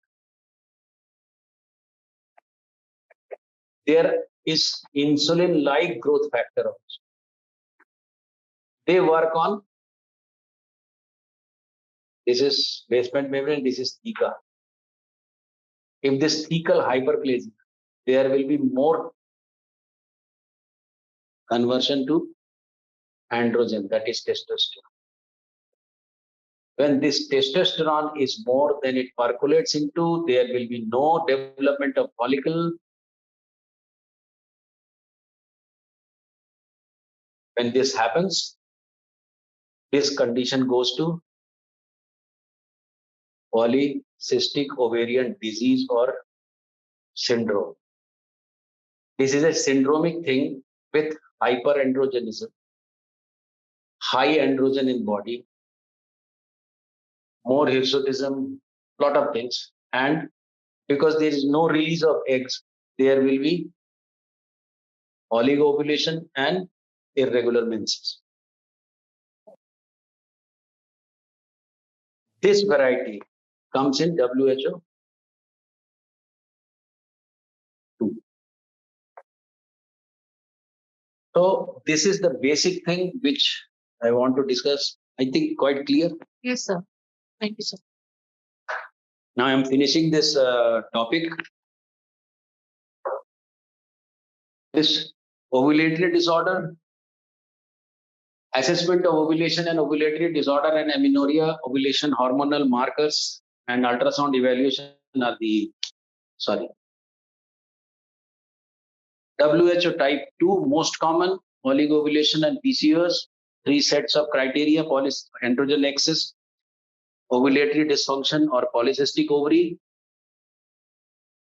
There is insulin-like growth factor also. They work on, this is basement membrane, this is theca. If this thecal hyperplasia, there will be more conversion to androgen, that is testosterone. When this testosterone is more, then it percolates into, there will be no development of follicle. When this happens, this condition goes to polycystic ovarian disease or syndrome. This is a syndromic thing with hyperandrogenism, high androgen in body, more hirsutism, lot of things. And because there is no release of eggs, there will be oligoovulation and irregular menses. This variety comes in WHO 2. So this is the basic thing which I want to discuss. I think quite clear. Yes, sir. Thank you, sir. Now I'm finishing this topic. This ovulatory disorder, assessment of ovulation and ovulatory disorder and amenorrhea, ovulation hormonal markers and ultrasound evaluation are the, WHO type 2 most common, oligoovulation and PCOS, 3 sets of criteria, androgen excess, ovulatory dysfunction or polycystic ovary.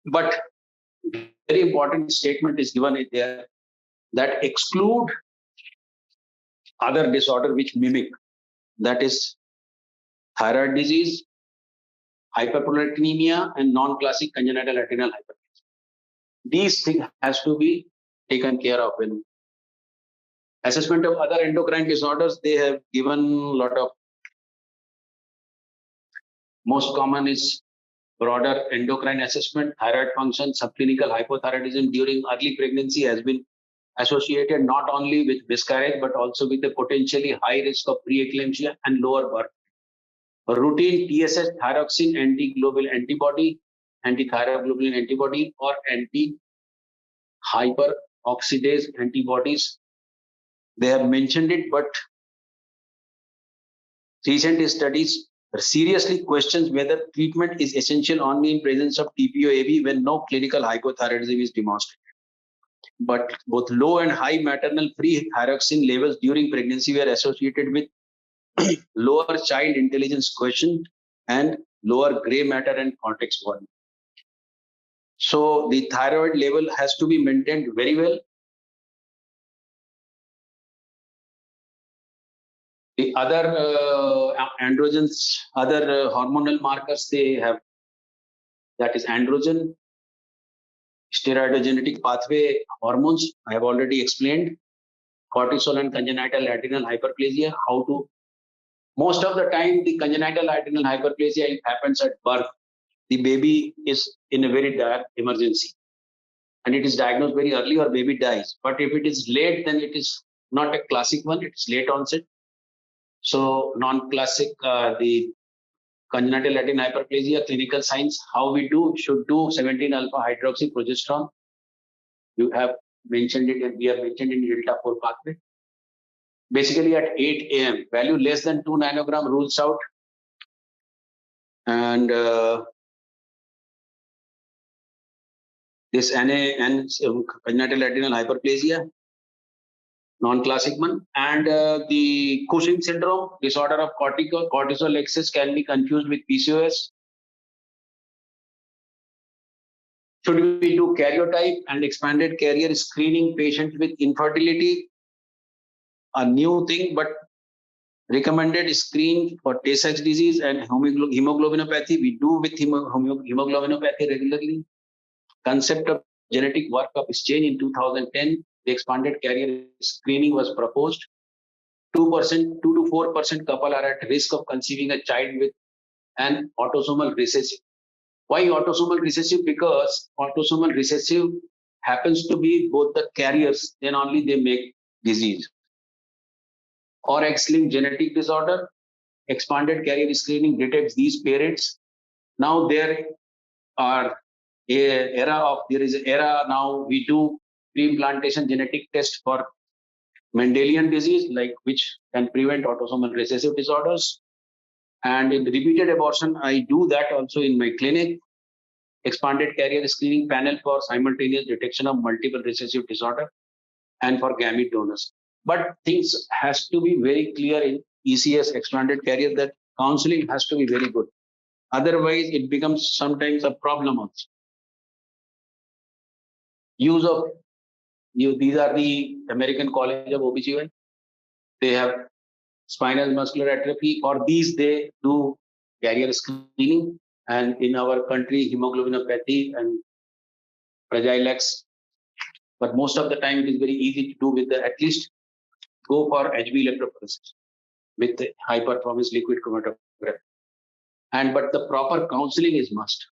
But very important statement is given there that exclude other disorder which mimic, that is thyroid disease, hyperprolactinemia and non-classic congenital adrenal hyperplasia. These things has to be taken care of. In assessment of other endocrine disorders, they have given a lot of, most common is broader endocrine assessment, thyroid function, subclinical hypothyroidism during early pregnancy has been associated not only with miscarriage but also with a potentially high risk of preeclampsia and lower birth. A routine TSH thyroxine antiglobulin antibody, antithyroglobulin antibody or anti-hyperoxidase antibodies. They have mentioned it, but recent studies seriously questions whether treatment is essential only in presence of TPO-AB when no clinical hypothyroidism is demonstrated. But both low and high maternal free thyroxine levels during pregnancy were associated with lower child intelligence quotient and lower gray matter and cortex volume. So the thyroid level has to be maintained very well. The other androgens, other hormonal markers they have, that is androgen, steroidogenetic pathway hormones, I have already explained, cortisol and congenital adrenal hyperplasia, how to, most of the time the congenital adrenal hyperplasia, it happens at birth. The baby is in a very dire emergency and it is diagnosed very early or baby dies. But if it is late, then it is not a classic one, it is late onset. So non-classic, the congenital adrenal hyperplasia, clinical signs, how we do, should do 17-alpha hydroxyprogesterone. You have mentioned it, and we have mentioned in delta 4 pathway. Basically at 8 a.m., value less than 2 nanogram rules out. And this NA and congenital adrenal hyperplasia, non-classic one, and the Cushing syndrome, disorder of cortisol excess, can be confused with PCOS. Should we do karyotype and expanded carrier screening patients with infertility? A new thing, but recommended screen for Tay-Sachs disease and hemoglobinopathy. We do with hemoglobinopathy regularly. Concept of genetic workup is changed in 2010. The expanded carrier screening was proposed. 2% to 4% couple are at risk of conceiving a child with an autosomal recessive. Why autosomal recessive? Because autosomal recessive happens to be both the carriers, then only they make disease. Or X-linked genetic disorder, expanded carrier screening detects these parents. Now there is an era now we do pre-implantation genetic test for Mendelian disease, like which can prevent autosomal recessive disorders. And in repeated abortion, I do that also in my clinic. Expanded carrier screening panel for simultaneous detection of multiple recessive disorder and for gamete donors. But things has to be very clear in ECS, expanded carrier, that counseling has to be very good. Otherwise, it becomes sometimes a problem also. Use of these are the American College of OBGYN. They have spinal muscular atrophy. For these, they do carrier screening. And in our country, hemoglobinopathy and Fragile X. But most of the time, it is very easy to do with the, at least go for HB electrophoresis with the high performance liquid chromatography. And but the proper counseling is must.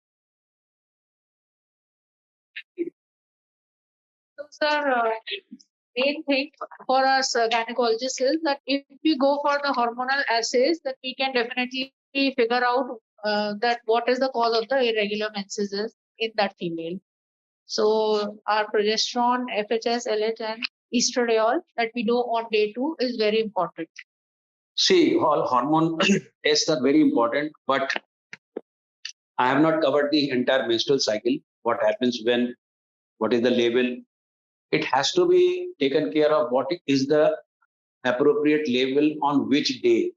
So, sir, main thing for us gynecologists is that if we go for the hormonal assays, that we can definitely figure out that what is the cause of the irregular menses in that female. So our progesterone, FHS, LH, and estradiol that we do on day 2 is very important. See, all hormone tests are very important, but I have not covered the entire menstrual cycle. What happens when, what is the level? It has to be taken care of. What is the appropriate level on which day?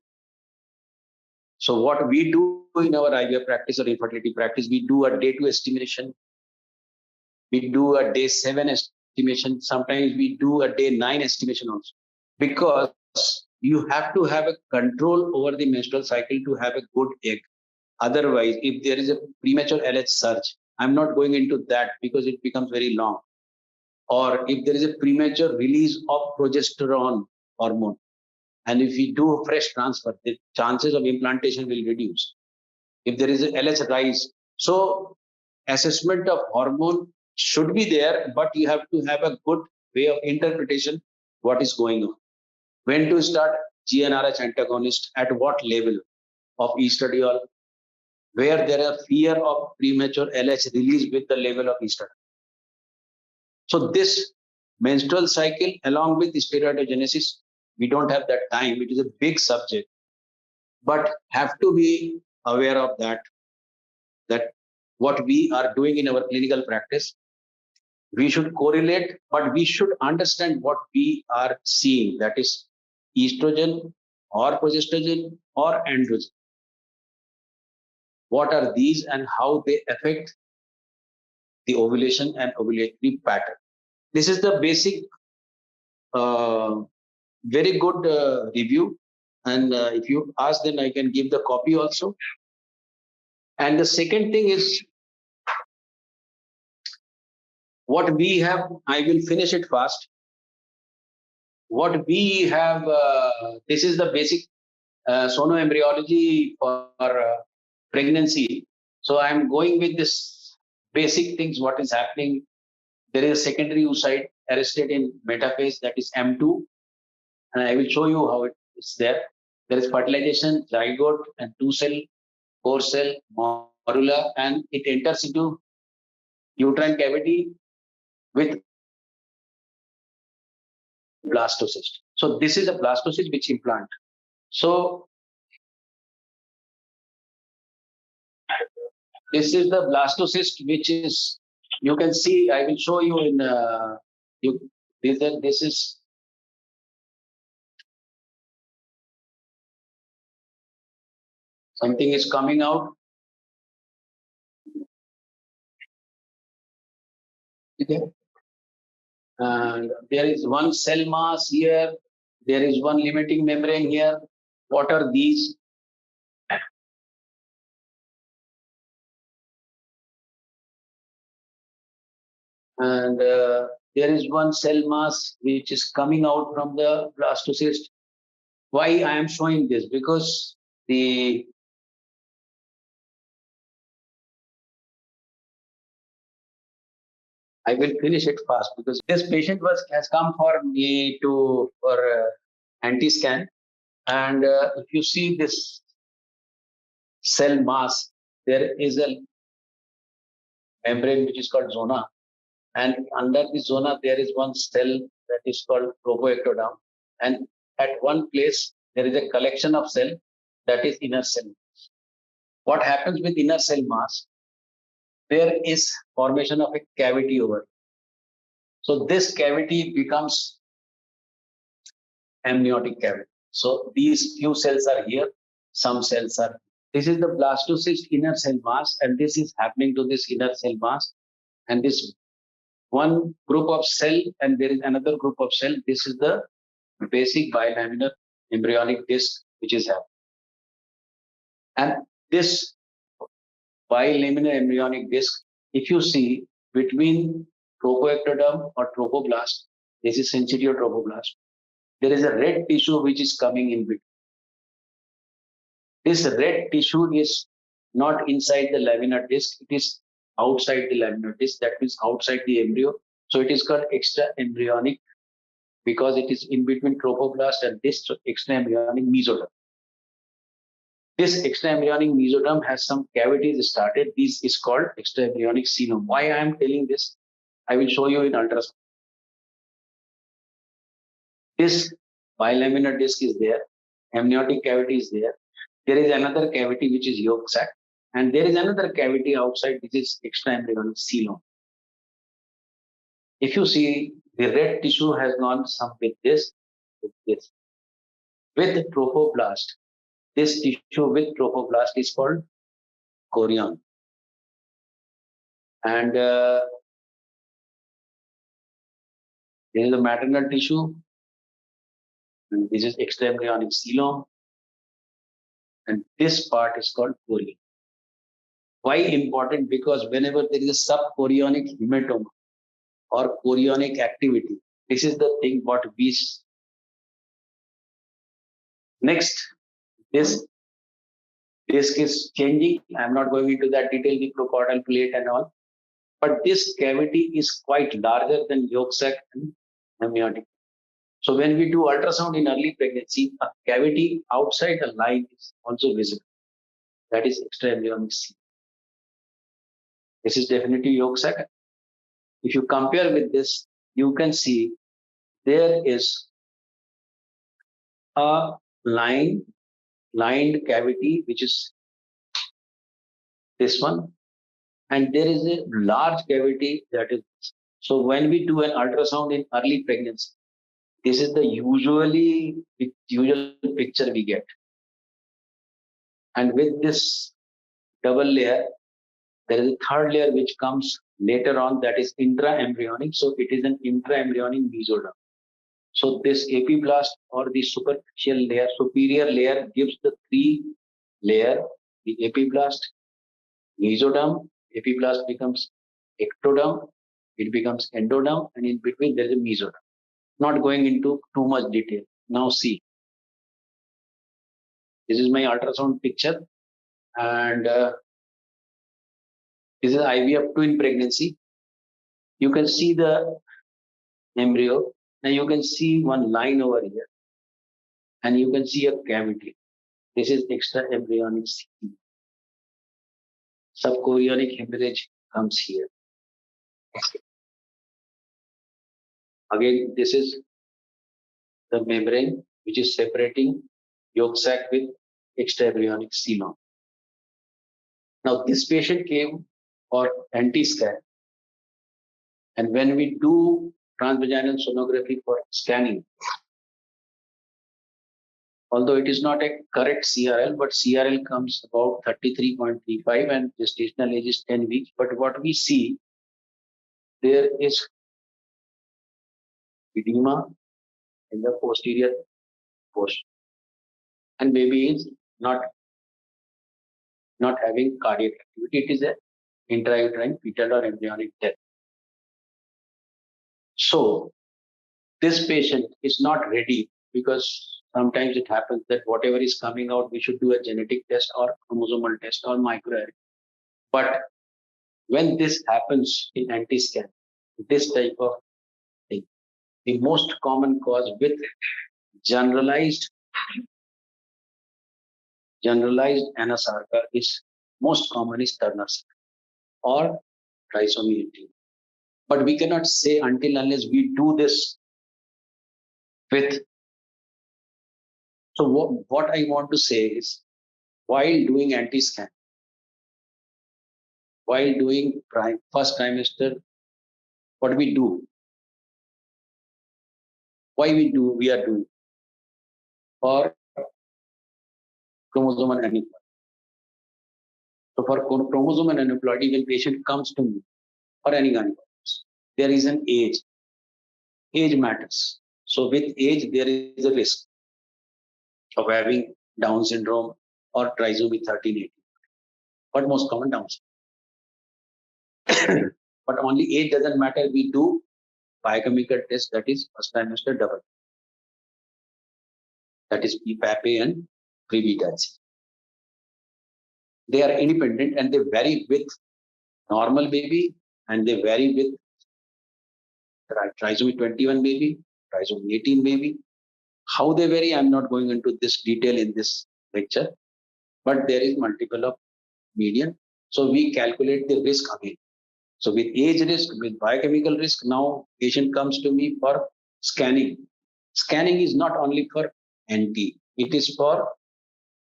So what we do in our IVF practice or infertility practice, we do a day 2 estimation. We do a day 7 estimation. Sometimes we do a day 9 estimation also. Because you have to have a control over the menstrual cycle to have a good egg. Otherwise, if there is a premature LH surge, I'm not going into that because it becomes very long. Or if there is a premature release of progesterone hormone, and if we do a fresh transfer, the chances of implantation will reduce. If there is a LH rise, so assessment of hormone should be there, but you have to have a good way of interpretation what is going on. When to start GnRH antagonist, at what level of estradiol, where there are fear of premature LH release with the level of estradiol. So this menstrual cycle along with steroidogenesis, we don't have that time. It is a big subject, but have to be aware of that what we are doing in our clinical practice, we should correlate, but we should understand what we are seeing, that is estrogen or progesterone or androgen. What are these and how they affect the ovulation and ovulatory pattern? This is the basic, very good review. And if you ask, then I can give the copy also. And the second thing is what we have, I will finish it fast. What we have, this is the basic sonoembryology for pregnancy. So I'm going with this basic things, what is happening. There is a secondary oocyte arrested in metaphase, that is M2. And I will show you how it is there. There is fertilization, zygote, and 2-cell, 4-cell, morula, and it enters into uterine cavity with blastocyst. So this is a blastocyst which implant. So this is the blastocyst, which is, you can see, I will show you in, this is, something is coming out. And there is one cell mass here. There is one limiting membrane here. What are these? And there is one cell mass which is coming out from the blastocyst. Why I am showing this? Because I will finish it fast because this patient has come for me for anti-scan, and if you see this cell mass, there is a membrane which is called zona, and under the zona there is one cell that is called tropoectoderm, and at one place there is a collection of cell that is inner cell mass. What happens with inner cell mass? There is formation of a cavity over. So this cavity becomes amniotic cavity. So these few cells are here, some cells are. This is the blastocyst inner cell mass, and this is happening to this inner cell mass. And this one group of cell, and there is another group of cell. This is the basic bilaminar embryonic disc which is happening. And this bilaminar embryonic disc, if you see between trochoectoderm or trophoblast, this is syncytial trophoblast, there is a red tissue which is coming in between. This red tissue is not inside the laminar disc, it is outside the laminar disc, that means outside the embryo. So it is called extra embryonic because it is in between trophoblast and this extra embryonic mesoderm. This extra embryonic mesoderm has some cavities started. This is called extra embryonic coelom. Why I am telling this? I will show you in ultrasound. This bilaminar disc is there, amniotic cavity is there. There is another cavity which is yolk sac, and there is another cavity outside which is extra embryonic coelom. If you see, the red tissue has gone some with this, with trophoblast. This tissue with trophoblast is called chorion. And there is a maternal tissue, and this is extra embryonic coelom, and this part is called chorion. Why important? Because whenever there is a subchorionic hematoma or chorionic activity, this is the thing what we. Next, this disc is changing. I'm not going into that detail, the procaudal plate and all. But this cavity is quite larger than yolk sac and amniotic. So when we do ultrasound in early pregnancy, a cavity outside the line is also visible. That is extra embryonic coelom. This is definitely yolk sac. If you compare with this, you can see there is a lined cavity, which is this one, and there is a large cavity that is. So when we do an ultrasound in early pregnancy, this is the usual picture we get. And with this double layer, there is a third layer which comes later on, that is intraembryonic. So it is an intraembryonic mesoderm. So this epiblast or the superficial layer, superior layer gives the three layer, the epiblast, mesoderm, epiblast becomes ectoderm, it becomes endoderm, and in between there is a mesoderm. Not going into too much detail. Now see, this is my ultrasound picture, and this is IVF twin pregnancy. You can see the embryo, and you can see one line over here, and you can see a cavity. This is extra embryonic coelom. Subchorionic hemorrhage comes here. Again, this is the membrane which is separating yolk sac with extra embryonic coelom. Now, this patient came for anti-scan, and when we do transvaginal sonography for scanning, although it is not a correct CRL, but CRL comes about 33.35 and gestational age is 10 weeks. But what we see, there is edema in the posterior portion, and baby is not having cardiac activity. It is a intrauterine fetal or embryonic death. So this patient is not ready, because sometimes it happens that whatever is coming out, we should do a genetic test or chromosomal test or microarray. But when this happens in anti-scan, this type of thing, the most common cause with generalized anasarca is most common is Turner syndrome or trisomy 18. But we cannot say until unless we do this with. So what I want to say is, while doing anti-scan, while doing first trimester, what we do, why we are doing. for chromosomal aneuploidy. So for chromosomal aneuploidy, when patient comes to me or any gynecologist, there is an age. Age matters. So with age, there is a risk of having Down syndrome or trisomy 13, 18. But most common Down syndrome. But only age doesn't matter. We do biochemical test, that is first trimester double. That is PPAP and pre-beta-C. They are independent and they vary with normal baby and they vary with trisomy 21 baby, trisomy 18 baby. How they vary, I'm not going into this detail in this lecture, but there is multiple of median. So we calculate the risk again. So with age risk, with biochemical risk, now patient comes to me for scanning. Scanning is not only for NT, it is for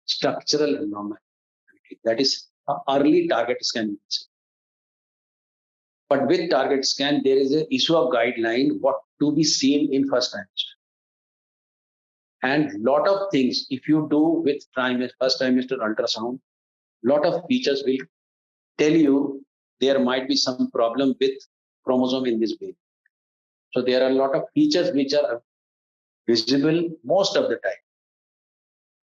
structural abnormality. That is early target scan. But with target scan, there is an issue of guideline what to be seen in first trimester. And lot of things, if you do with first trimester ultrasound, lot of features will tell you there might be some problem with chromosome in this baby. So there are a lot of features which are visible most of the time.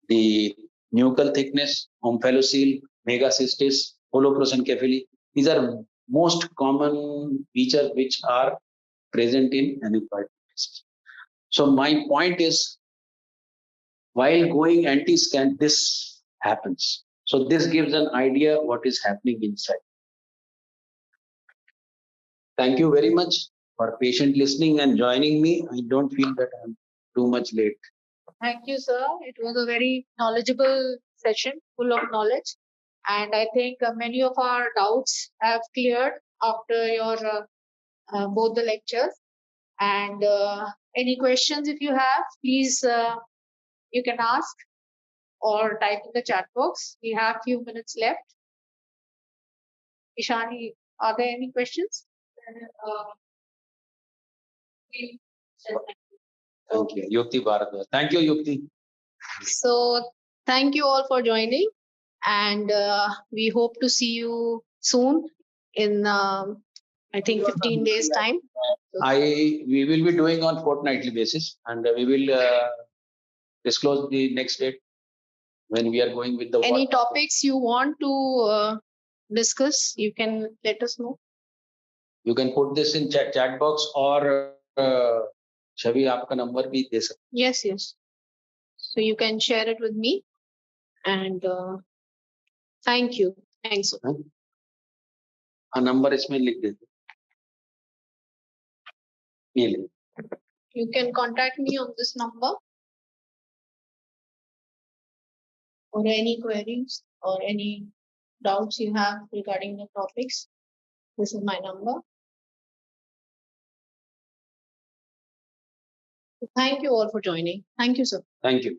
The nuchal thickness, omphalocele, megacystis, holoprosencephaly, these are most common features which are present in aneuploid cases. So my point is, while going anti-scan, this happens. So this gives an idea what is happening inside. Thank you very much for patient listening and joining me. I don't feel that I'm too much late. Thank you, sir. It was a very knowledgeable session, full of knowledge. And I think many of our doubts have cleared after your both the lectures. And any questions if you have, please you can ask or type in the chat box. We have few minutes left. Ishani, are there any questions? Thank you, Yukti Bharat. Thank you, Yukti. So thank you all for joining, and we hope to see you soon in I think 15 days time. We will be doing on fortnightly basis, and we will disclose the next date when we are going with the any topics you want to discuss. You can let us know. You can put this in chat box or Shavi, आपका number भी दे सकते. Yes, yes. So you can share it with me, and thank you. Thanks. A number इसमें लिख देते. You can contact me on this number or any queries or any doubts you have regarding the topics. This is my number. Thank you all for joining. Thank you, sir. Thank you.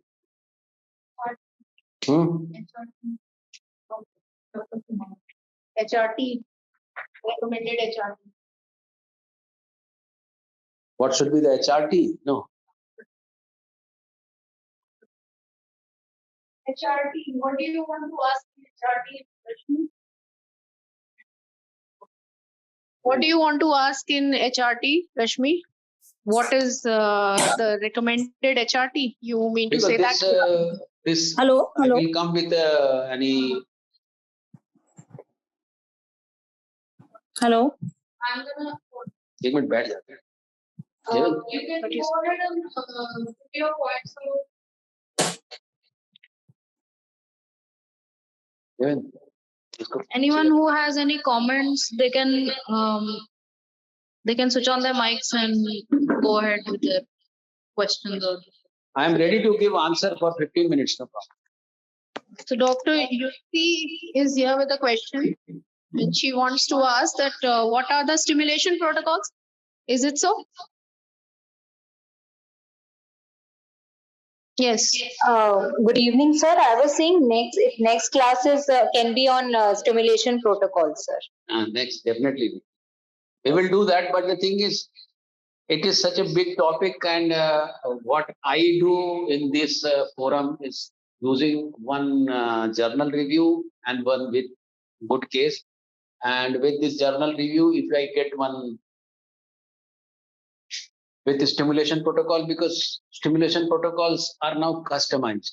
HRT, recommended HRT. What should be the HRT? No. HRT, what do you want to ask HRT? What do you want to ask in HRT, Rashmi? What is the recommended HRT? You mean to say that? This hello. will come with any. Hello. I'm gonna. एक minute बैठ जाते हैं. You can forward it on your points. Anyone who has any comments, they can switch on their mics and go ahead with their questions. I am ready to give answer for 15 minutes. No problem. So Dr. Yukti is here with a question, and she wants to ask that what are the stimulation protocols? Is it so? Yes. Good evening, sir. I was saying next classes can be on stimulation protocols, sir. Next, definitely. We will do that, but the thing is, It is such a big topic, and what I do in this forum is using one journal review and one with good case. And with this journal review, if I get one with the stimulation protocol, because stimulation protocols are now customized.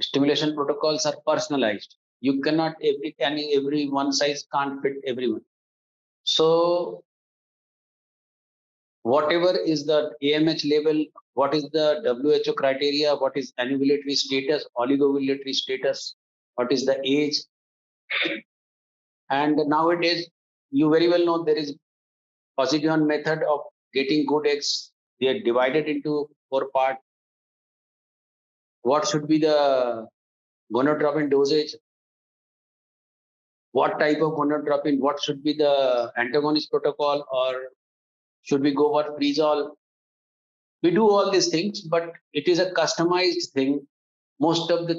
Stimulation protocols are personalized. You cannot every one size can't fit everyone. So whatever is the AMH level, what is the WHO criteria, what is anovulatory status, oligovulatory status, what is the age, and nowadays you very well know there is Positron method of getting good eggs. They are divided into 4 parts. What should be the gonadotropin dosage? What type of gonadotropin? What should be the antagonist protocol, or should we go for freeze-all? We do all these things, but it is a customized thing. Most of the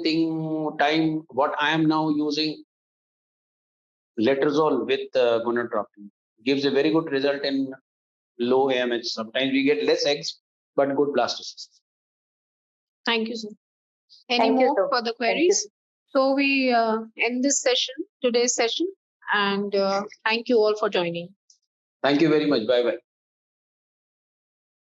time, what I am now using letrozole with gonadotropin gives a very good result in low AMH. Sometimes we get less eggs, but good blastocysts. Thank you, sir. Any Thank you, more sir. further Thank you. queries? So we end this session, today's session, and thank you all for joining. Thank you very much. Bye bye.